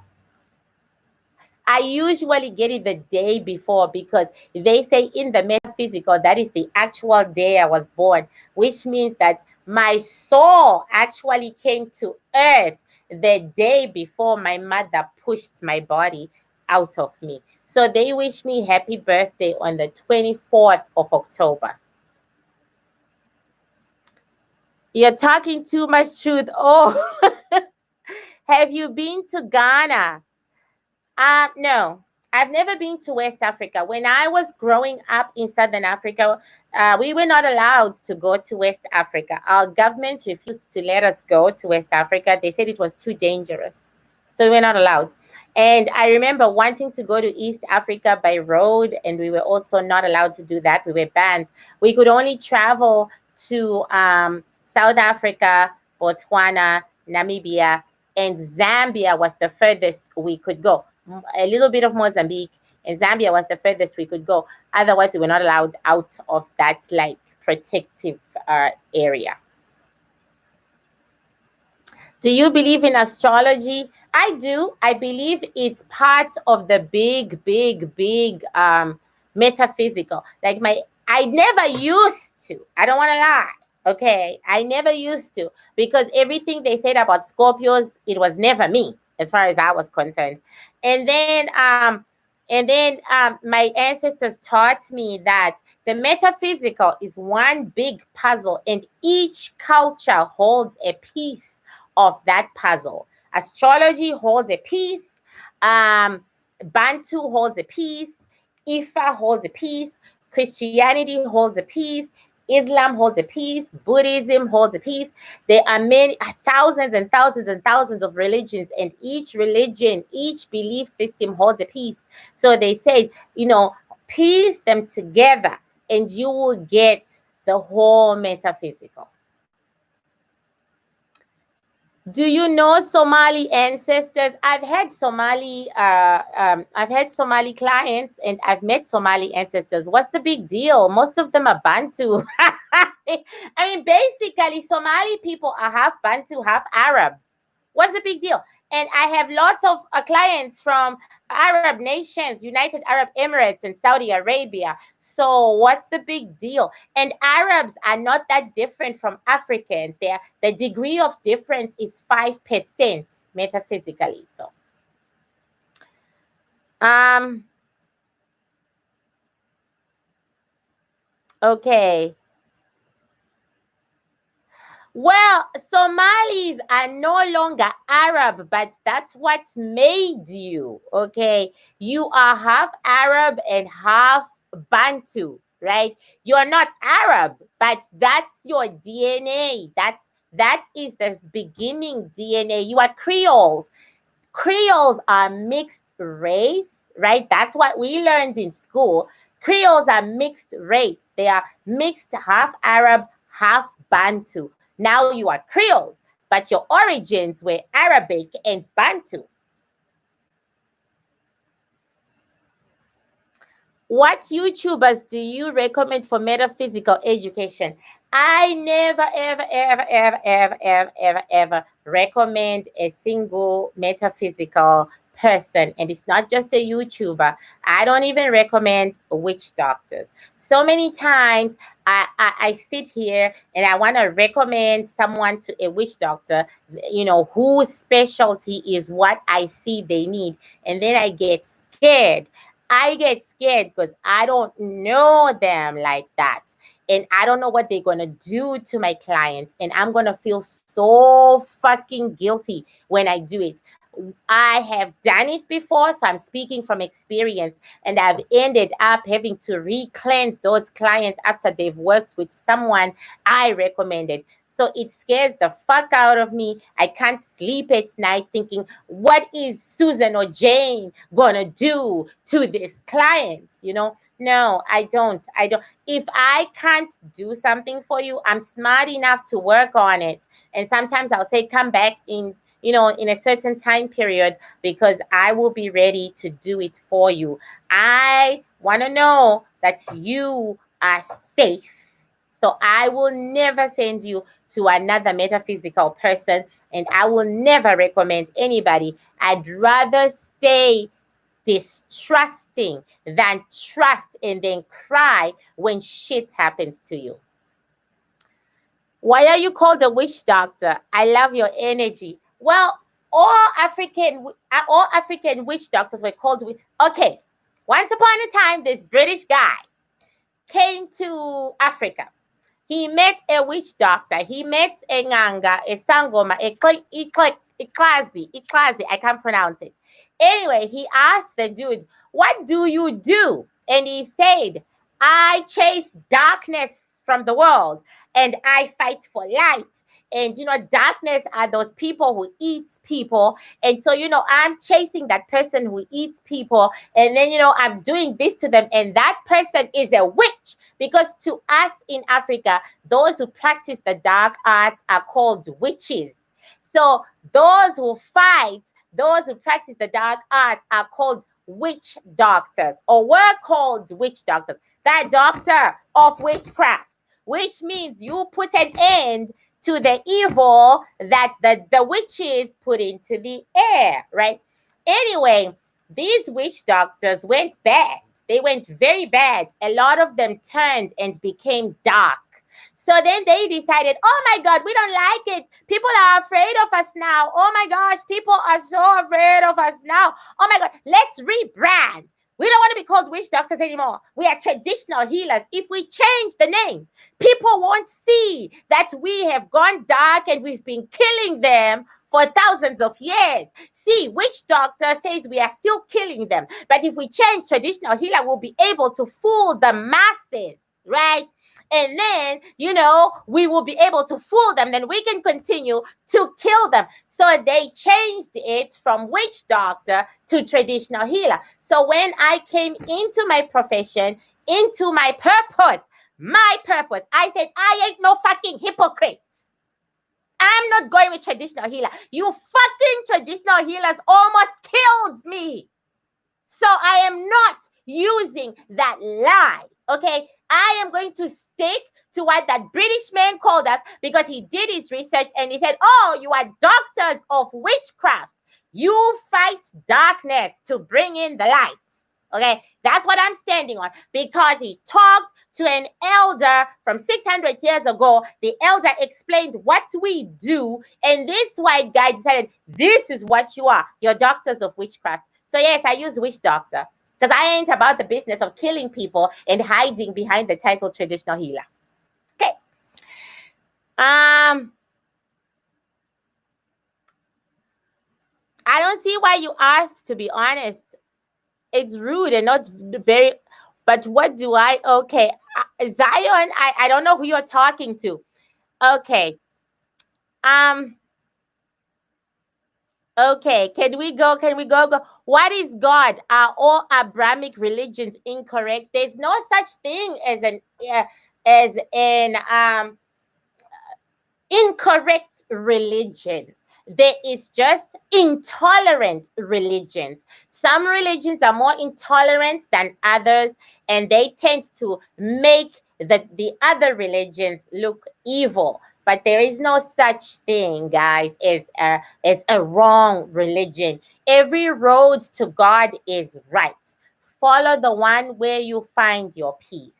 I usually get it the day before because they say in the metaphysical, that is the actual day I was born, which means that my soul actually came to earth the day before my mother pushed my body out of me. So they wish me happy birthday on the 24th of October. You're talking too much truth. Oh, have you been to Ghana? No, I've never been to West Africa. When I was growing up in Southern Africa, we were not allowed to go to West Africa. Our government refused to let us go to West Africa. They said it was too dangerous. So we were not allowed. And I remember wanting to go to East Africa by road, and we were also not allowed to do that. We were banned. We could only travel to South Africa, Botswana, Namibia, and Zambia was the furthest we could go. A little bit of Mozambique, and Zambia was the furthest we could go. Otherwise, we were not allowed out of that like protective area. Do you believe in astrology? I do. I believe it's part of the big metaphysical. Like I never used to. I don't want to lie. Okay, I never used to because everything they said about Scorpios, it was never me as far as I was concerned. And then, my ancestors taught me that the metaphysical is one big puzzle, and each culture holds a piece of that puzzle. Astrology holds a piece. Bantu holds a piece. Ifa holds a piece. Christianity holds a piece. Islam holds a piece. Buddhism holds a piece. There are many thousands and thousands and thousands of religions, and each religion, each belief system holds a piece. So they said, piece them together, and you will get the whole metaphysical. Do you know Somali ancestors? I've had Somali clients, and I've met Somali ancestors. What's the big deal? Most of them are Bantu. I mean, basically, Somali people are half Bantu, half Arab. What's the big deal? And I have lots of clients from Arab nations, United Arab Emirates and Saudi Arabia. So what's the big deal? And Arabs are not that different from Africans. The degree of difference is 5% metaphysically. So, okay. Well, Somalis are no longer Arab, but that's what's made you. Okay. You are half Arab and half Bantu, right? You're not Arab, but that's your DNA. That is the beginning DNA. You are Creoles. Creoles are mixed race, right? That's what we learned in school. Creoles are mixed race. They are mixed half Arab, half Bantu. Now you are Creoles, but your origins were Arabic and Bantu. What YouTubers do you recommend for metaphysical education? I never, ever recommend a single metaphysical person. And it's not just a YouTuber. I don't even recommend witch doctors. So many times I sit here and I want to recommend someone to a witch doctor, whose specialty is what I see they need. And then I get scared. I get scared because I don't know them like that. And I don't know what they're going to do to my clients. And I'm going to feel so fucking guilty when I do it. I have done it before, so I'm speaking from experience. And I've ended up having to re-cleanse those clients after they've worked with someone I recommended. So it scares the fuck out of me. I can't sleep at night thinking, what is Susan or Jane gonna do to this client? No, I don't. If I can't do something for you, I'm smart enough to work on it. And sometimes I'll say, come back in a certain time period because I will be ready to do it for you. I want to know that you are safe. So I will never send you to another metaphysical person, and I will never recommend anybody. I'd rather stay distrusting than trust and then cry when shit happens to you. Why are you called a witch doctor? I love your energy. Well, all African witch doctors were called okay. Once upon a time, this British guy came to Africa. He met a witch doctor. He met a nganga, a sangoma, iklazi. I can't pronounce it. Anyway, he asked the dude, "What do you do?" And he said, "I chase darkness from the world, and I fight for light." And darkness are those people who eat people. And so, I'm chasing that person who eats people. And then, I'm doing this to them. And that person is a witch. Because to us in Africa, those who practice the dark arts are called witches. So those who fight, those who practice the dark arts are called witch doctors, or were called witch doctors. The doctor of witchcraft, which means you put an end to the evil that the witches put into the air, right? Anyway, these witch doctors went bad. They went very bad. A lot of them turned and became dark. So then they decided, oh my God, we don't like it. People are afraid of us now. Oh my gosh, people are so afraid of us now. Oh my God, let's rebrand. We don't want to be called witch doctors anymore. We are traditional healers. If we change the name, people won't see that we have gone dark and we've been killing them for thousands of years. See, witch doctor says we are still killing them. But if we change traditional healer, we'll be able to fool the masses, right? And then, we will be able to fool them. Then we can continue to kill them. So they changed it from witch doctor to traditional healer. So when I came into my profession, into my purpose, I said, I ain't no fucking hypocrite. I'm not going with traditional healer. You fucking traditional healers almost killed me. So I am not using that lie, okay? I am going to stick to what that British man called us, because he did his research and he said, oh, you are doctors of witchcraft. You fight darkness to bring in the light. Okay, that's what I'm standing on, because he talked to an elder from 600 years ago. The elder explained what we do, and this white guy decided, this is what you are. You're doctors of witchcraft. So yes, I use witch doctor, because I ain't about the business of killing people and hiding behind the title traditional healer. Okay. I don't see why you asked, to be honest. It's rude and not very, but what do I, okay. Zion, I don't know who you're talking to. Okay. Okay, can we go? What is God? Are all Abrahamic religions incorrect? There's no such thing as an incorrect religion. There is just intolerant religions. Some religions are more intolerant than others, and they tend to make the other religions look evil. But there is no such thing, guys, as a wrong religion. Every road to God is right. Follow the one where you find your peace.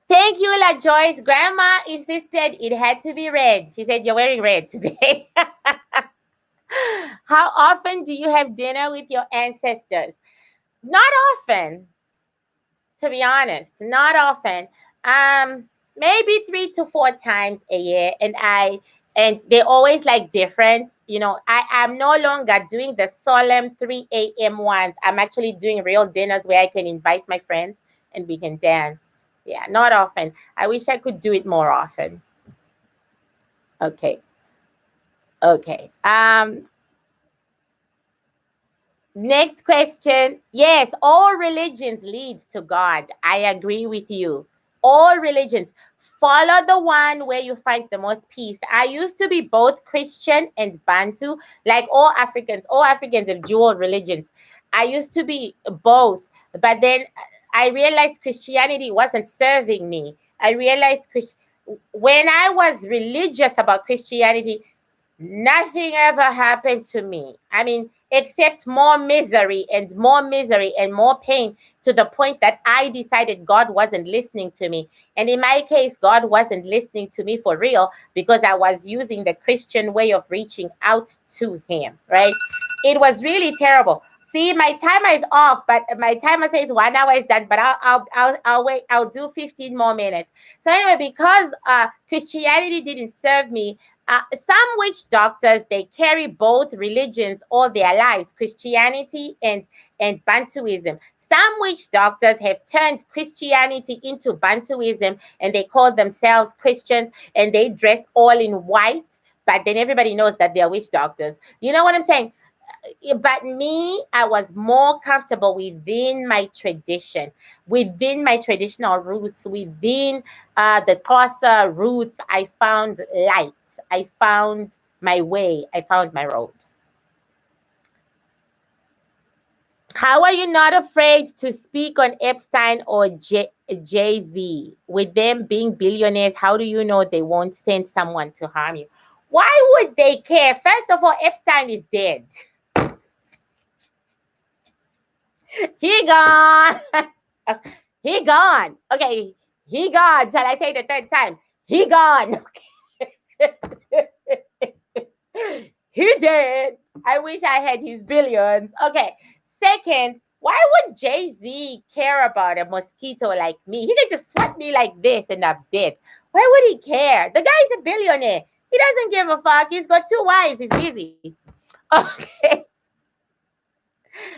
Thank you, La Joyce. Grandma insisted it had to be red. She said, you're wearing red today. How often do you have dinner with your ancestors? Not often, to be honest. Not often. Maybe 3 to 4 times a year. And they're always like different. I'm no longer doing the solemn 3 a.m. ones. I'm actually doing real dinners where I can invite my friends and we can dance. Yeah, not often. I wish I could do it more often. Okay. Next question. Yes, all religions lead to God. I agree with you. All religions. Follow the one where you find the most peace. I used to be both Christian and Bantu, like all Africans. All Africans have dual religions. I used to be both, but then I realized Christianity wasn't serving me. I realized when I was religious about Christianity, nothing ever happened to me. I mean, except more misery and more misery and more pain, to the point that I decided God wasn't listening to me. And in my case, God wasn't listening to me for real, because I was using the Christian way of reaching out to Him, right? It was really terrible. See, my timer is off, but my timer says 1 hour is done. But I'll wait. I'll do 15 more minutes. So anyway, because Christianity didn't serve me, some witch doctors, they carry both religions all their lives, Christianity and Bantuism. Some witch doctors have turned Christianity into Bantuism, and they call themselves Christians, and they dress all in white, but then everybody knows that they're witch doctors. You know what I'm saying? But me, I was more comfortable within my tradition, within my traditional roots, within the Xhosa roots. I found light. I found my way. I found my road. How are you not afraid to speak on Epstein or Jay-Z? With them being billionaires, how do you know they won't send someone to harm you? Why would they care? First of all, Epstein is dead. He gone. He gone. Okay. He gone. Shall I say the third time? He gone. Okay. He dead. I wish I had his billions. Okay. Second, why would Jay-Z care about a mosquito like me? He could just swat me like this and I'm dead. Why would he care? The guy's a billionaire. He doesn't give a fuck. He's got 2 wives. He's busy. Okay.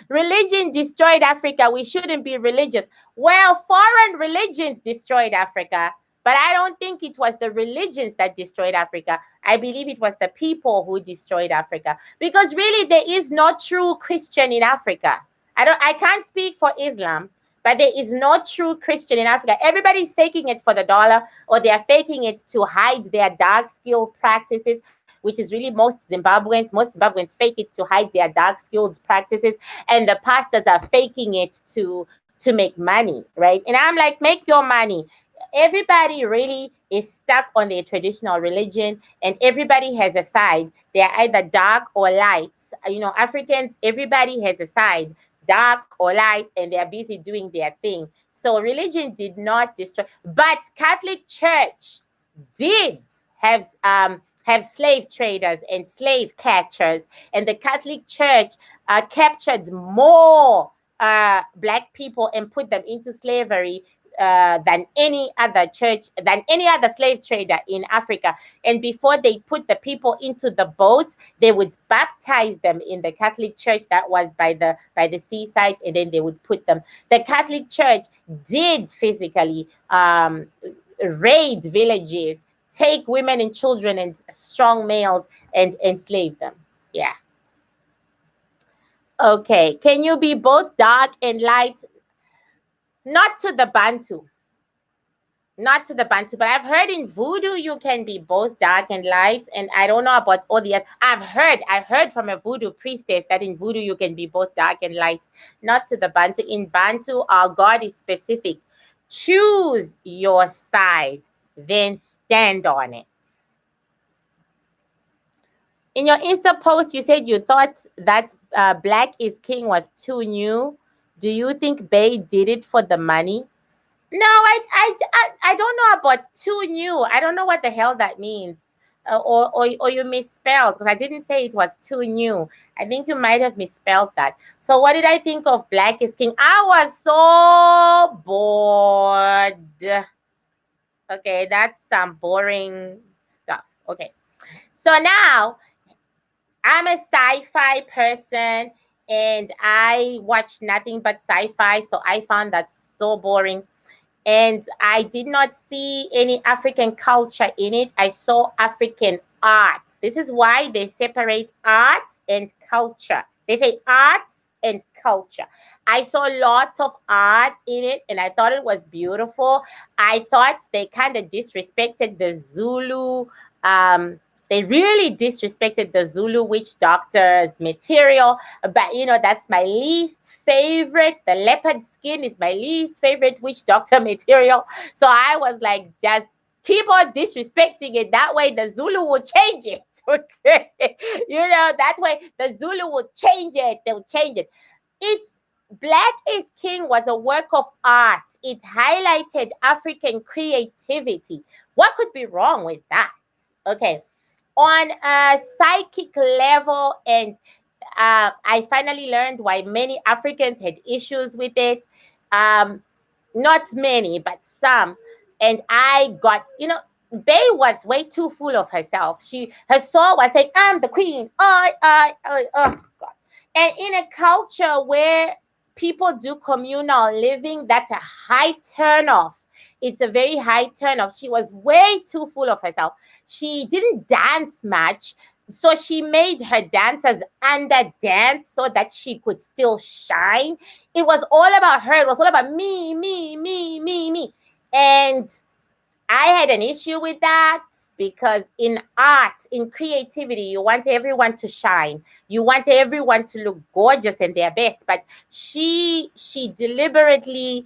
Religion destroyed Africa. We shouldn't be religious. Well, foreign religions destroyed Africa, but I don't think it was the religions that destroyed Africa. I believe it was the people who destroyed Africa, because really there is no true Christian in Africa. I can't speak for Islam, but there is no true Christian in Africa. Everybody's faking it for the dollar, or they're faking it to hide their dark skill practices, which is really most Zimbabweans. Most Zimbabweans fake it to hide their dark skilled practices, and the pastors are faking it to make money, right? And I'm like, make your money. Everybody really is stuck on their traditional religion, and everybody has a side. They're either dark or light. Africans, everybody has a side, dark or light, and they're busy doing their thing. So religion did not destroy, but Catholic Church did have slave traders and slave catchers, and the Catholic Church captured more Black people and put them into slavery than any other slave trader in Africa. And before they put the people into the boats, they would baptize them in the Catholic Church that was by the seaside, and then they would put them. The Catholic Church did physically raid villages, take women and children and strong males and enslave them. Yeah. Okay. Can you be both dark and light? Not to the Bantu. Not to the Bantu, but I've heard in voodoo you can be both dark and light, and I don't know about all the other. I've heard from a voodoo priestess that in voodoo you can be both dark and light. Not to the Bantu. In Bantu, our God is specific. Choose your side, then stand on it. In your Insta post, you said you thought that Black is King was too new. Do you think Bay did it for the money? No, I don't know about too new. I don't know what the hell that means. Or you misspelled, because I didn't say it was too new. I think you might have misspelled that. So what did I think of Black is King? I was so bored. Okay, that's some boring stuff. Okay. So now I'm a sci-fi person, and I watch nothing but sci-fi. So I found that so boring. And I did not see any African culture in it. I saw African art. This is why they separate arts and culture. They say arts and culture. I saw lots of art in it, and I thought it was beautiful. I thought they kind of disrespected the Zulu. Um, they really disrespected the Zulu witch doctor's material. But that's my least favorite. The leopard skin is my least favorite witch doctor material. So I was like, just keep on disrespecting it. That way the Zulu will change it. Okay. That way the Zulu will change it. They'll change it. It's Black is King was a work of art. It highlighted African creativity. What could be wrong with that? Okay. On a psychic level, and I finally learned why many Africans had issues with it. Not many, but some. And I got, Bay was way too full of herself. Her soul was saying, "I'm the queen. Oh God." And in a culture where people do communal living, that's a high turnoff. It's a very high turnoff. She was way too full of herself. She didn't dance much. So she made her dancers under dance so that she could still shine. It was all about her. It was all about me, me, me, me, me. And I had an issue with that because in art, in creativity, you want everyone to shine. You want everyone to look gorgeous and their best. But she deliberately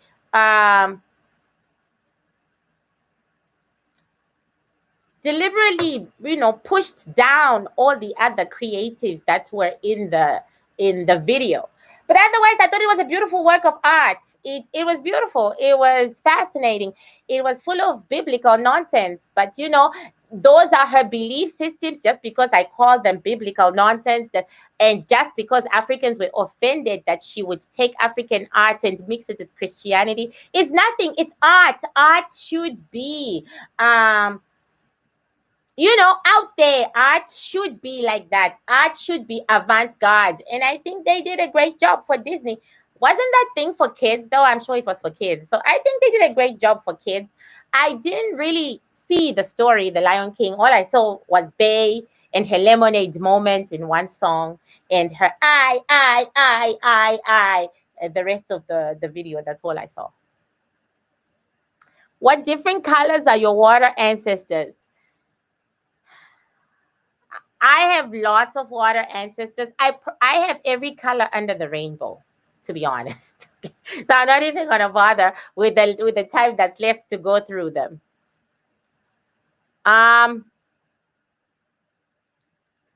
pushed down all the other creatives that were in the video. But otherwise, I thought it was a beautiful work of art. It was beautiful. It was fascinating. It was full of biblical nonsense. But those are her belief systems. Just because I call them biblical nonsense, and just because Africans were offended that she would take African art and mix it with Christianity, it's nothing. It's art. Art should be out there. Art should be like that. Art should be avant-garde. And I think they did a great job for Disney. Wasn't that thing for kids, though? I'm sure it was for kids. So I think they did a great job for kids. I didn't really see the story, The Lion King. All I saw was Bay and her lemonade moment in one song and her I. The rest of the video, that's all I saw. What different colors are your water ancestors? I have lots of water ancestors. I have every color under the rainbow, to be honest. So I'm not even gonna bother with the time that's left to go through them.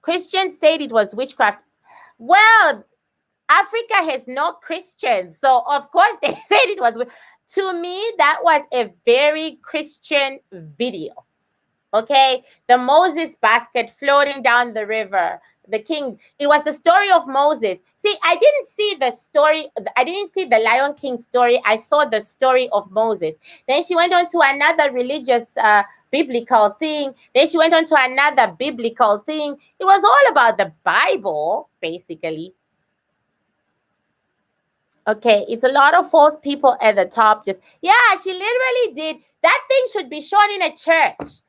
Christians said it was witchcraft. Well, Africa has no Christians, so of course they said it was. To me, that was a very Christian video. Okay, the Moses basket floating down the river, the king. It was the story of Moses. See, I didn't see the story. I didn't see the Lion King story. I saw the story of Moses. Then she went on to another religious biblical thing. Then she went on to another biblical thing. It was all about the Bible, basically. Okay, it's a lot of false people at the top. She literally did. That thing should be shown in a church.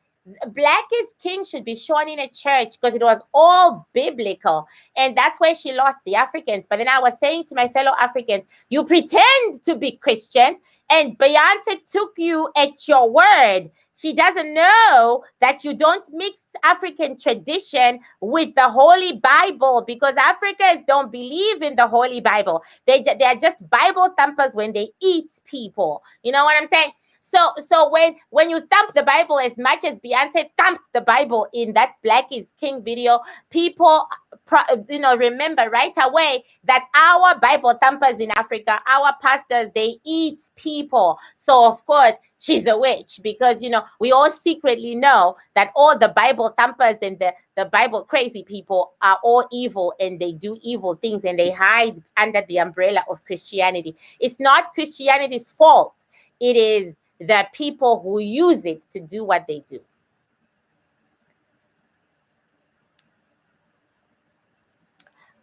Black is King should be shown in a church because it was all biblical. And that's where she lost the Africans. But then I was saying to my fellow Africans, you pretend to be Christians and Beyonce took you at your word. She doesn't know that you don't mix African tradition with the Holy Bible because Africans don't believe in the Holy Bible. They are just Bible thumpers when they eat people. You know what I'm saying? So when you thump the Bible as much as Beyonce thumped the Bible in that Black is King video, people remember right away that our Bible thumpers in Africa, our pastors, they eat people. So of course she's a witch because we all secretly know that all the Bible thumpers and the Bible crazy people are all evil and they do evil things and they hide under the umbrella of Christianity. It's not Christianity's fault. It is the people who use it to do what they do.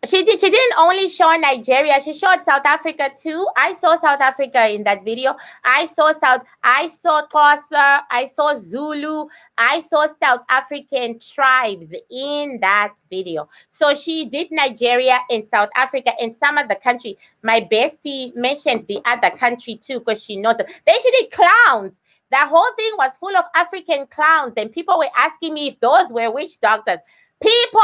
She didn't only show Nigeria, she showed South Africa too. I saw South Africa in that video. I saw Xhosa, I saw Zulu, I saw South African tribes in that video. So she did Nigeria and South Africa and some of the country. My bestie mentioned the other country too, because she knows them. Then she did clowns. The whole thing was full of African clowns, and people were asking me if those were witch doctors. People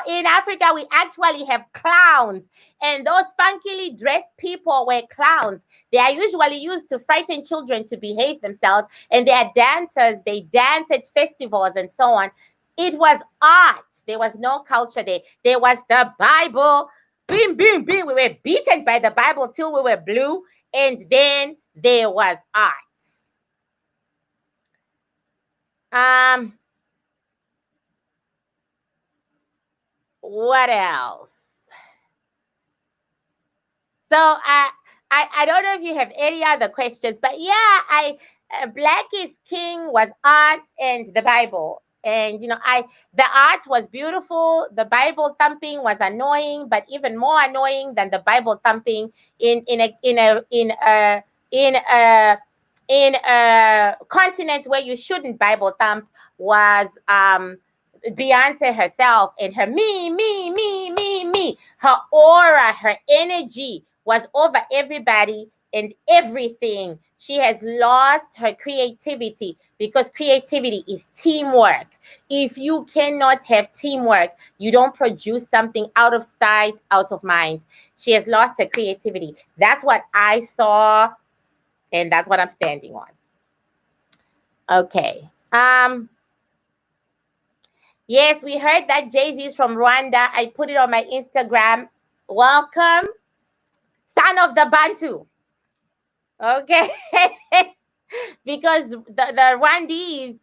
in Africa, we actually have clowns. And those funkily dressed people were clowns. They are usually used to frighten children to behave themselves. And they are dancers. They dance at festivals and so on. It was art. There was no culture there. There was the Bible. Bing, bing, bing. We were beaten by the Bible till we were blue. And then there was art. What else? So I don't know if you have any other questions, but yeah, Black is King was art and the Bible. And the art was beautiful. The Bible thumping was annoying, but even more annoying than the Bible thumping in a continent where you shouldn't Bible thump was Beyonce herself and her me. Her aura, her energy was over everybody and everything. She has lost her creativity because creativity is teamwork. If you cannot have teamwork, you don't produce something out of sight, out of mind. She has lost her creativity. That's what I saw, and that's what I'm standing on. Okay. Yes, we heard that Jay-Z is from Rwanda. I put it on my Instagram. Welcome, son of the Bantu. Okay. Because the Rwandese,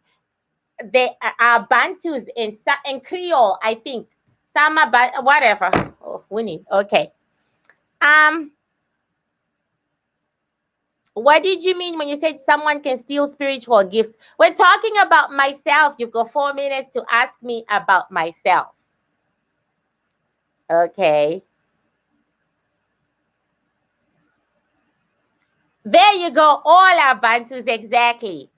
they are Bantus in Creole, I think. Sama, whatever. Oh, winning. Okay. What did you mean when you said someone can steal spiritual gifts? We're talking about myself. You've got 4 minutes to ask me about myself. Okay. There you go. All are Bantus, exactly.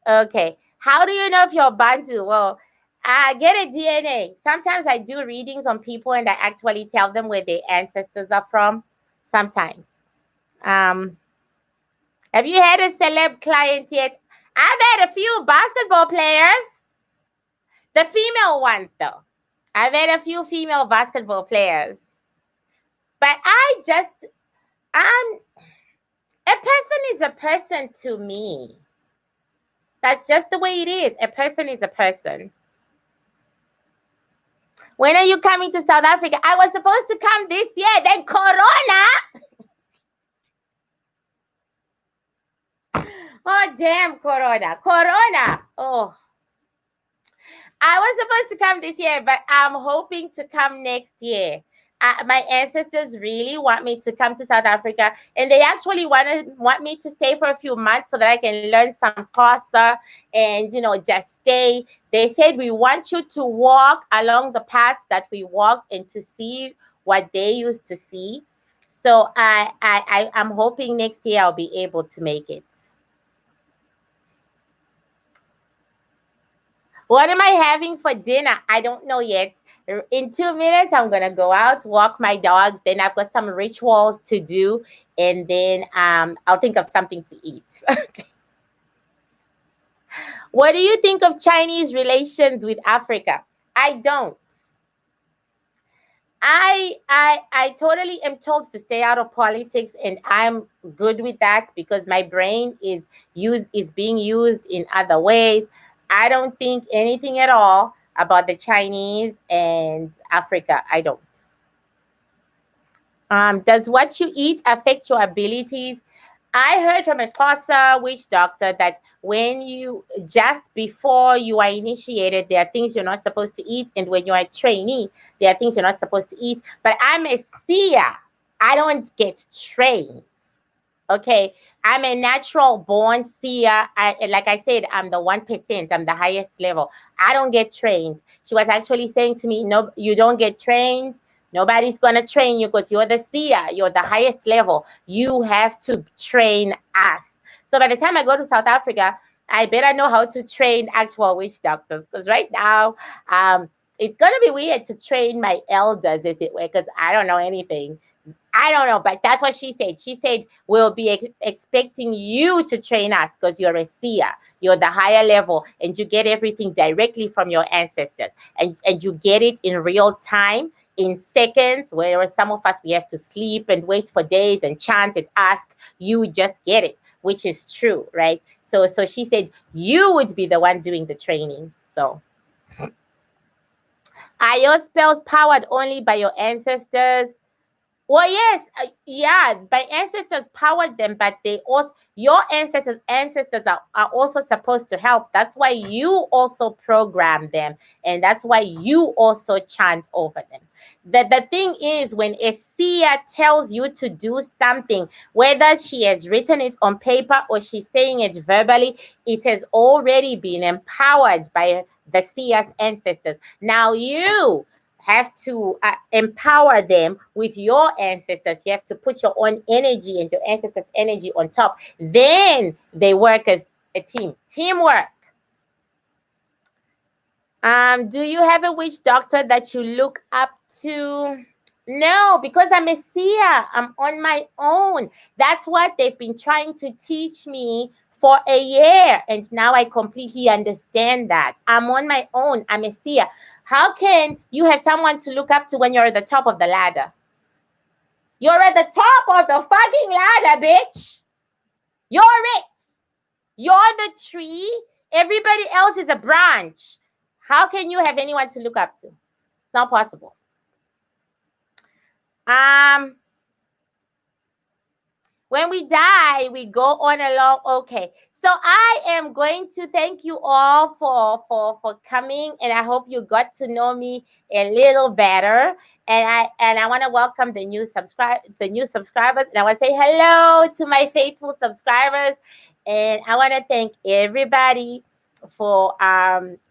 Okay. How do you know if you're Bantu? Well, I get a DNA. Sometimes I do readings on people and I actually tell them where their ancestors are from. Sometimes. Have you had a celeb client yet? I've had a few basketball players. The female ones, though. I've had a few female basketball players. But a person is a person to me. That's just the way it is. A person is a person. When are you coming to South Africa? I was supposed to come this year. Then Corona. Oh, damn, Corona. Oh. I was supposed to come this year, but I'm hoping to come next year. My ancestors really want me to come to South Africa, and they actually want me to stay for a few months so that I can learn some Xhosa and, just stay. They said, we want you to walk along the paths that we walked and to see what they used to see. So I'm hoping next year I'll be able to make it. What am I having for dinner? I don't know yet. In 2 minutes, I'm going to go out, walk my dogs. Then I've got some rituals to do. And then I'll think of something to eat. What do you think of Chinese relations with Africa? I don't. I totally am told to stay out of politics, and I'm good with that because my brain is being used in other ways. I don't think anything at all about the Chinese and Africa. I don't. Does what you eat affect your abilities? I heard from a Xhosa witch doctor that just before you are initiated, there are things you're not supposed to eat. And when you're a trainee, there are things you're not supposed to eat. But I'm a seer. I don't get trained. Okay, I'm a natural born seer. Like I said, I'm the 1%. I'm the highest level. I don't get trained. She was actually saying to me, no, you don't get trained. Nobody's going to train you because you're the seer. You're the highest level. You have to train us. So by the time I go to South Africa, I better know how to train actual witch doctors. Because right now, it's going to be weird to train my elders, as it were, because I don't know anything. I don't know, but that's what she said. She said, we'll be expecting you to train us because you're a seer. You're the higher level and you get everything directly from your ancestors. And you get it in real time, in seconds, whereas some of us, we have to sleep and wait for days and chant and ask. You just get it, which is true, right? So she said, you would be the one doing the training. So are your spells powered only by your ancestors? Well, yes, yeah, my ancestors powered them, but they also, your ancestors are also supposed to help. That's why you also program them, and that's why you also chant over them. The thing is, when a seer tells you to do something, whether she has written it on paper or she's saying it verbally, it has already been empowered by the seer's ancestors. Now you have to empower them with your ancestors. You have to put your own energy and your ancestors' energy on top. Then they work as a team. Teamwork. Do you have a witch doctor that you look up to? No, because I'm a seer. I'm on my own. That's what they've been trying to teach me for a year. And now I completely understand that. I'm on my own. I'm a seer. How can you have someone to look up to when you're at the top of the ladder? You're at the top of the fucking ladder, bitch. You're it. You're the tree. Everybody else is a branch. How can you have anyone to look up to? It's not possible. When we die, we go on along. Okay. So I am going to thank you all for coming, and I hope you got to know me a little better. And I want to welcome the new subscribers, and I want to say hello to my faithful subscribers. And I want to thank everybody for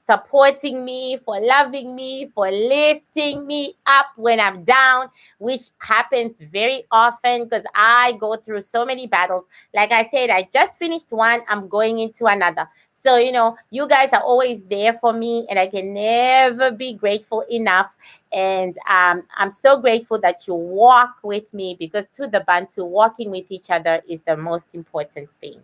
supporting me, for loving me, for lifting me up when I'm down, which happens very often because I go through so many battles. Like I said, I just finished one, I'm going into another. So, you guys are always there for me, and I can never be grateful enough. And I'm so grateful that you walk with me, because to the Bantu, walking with each other is the most important thing.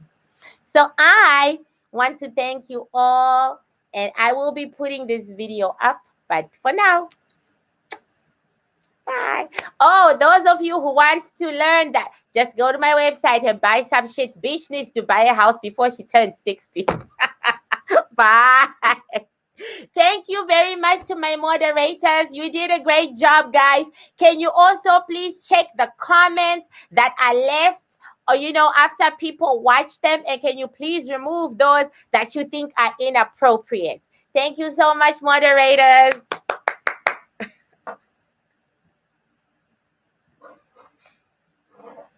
So I want to thank you all, and I will be putting this video up, but for now, bye. Oh, those of you who want to learn that, just go to my website and buy some shit. Bitch needs to buy a house before she turns 60. Bye. Thank you very much to my moderators. You did a great job, guys. Can you also please check the comments that are left, or after people watch them, and can you please remove those that you think are inappropriate? Thank you so much, moderators.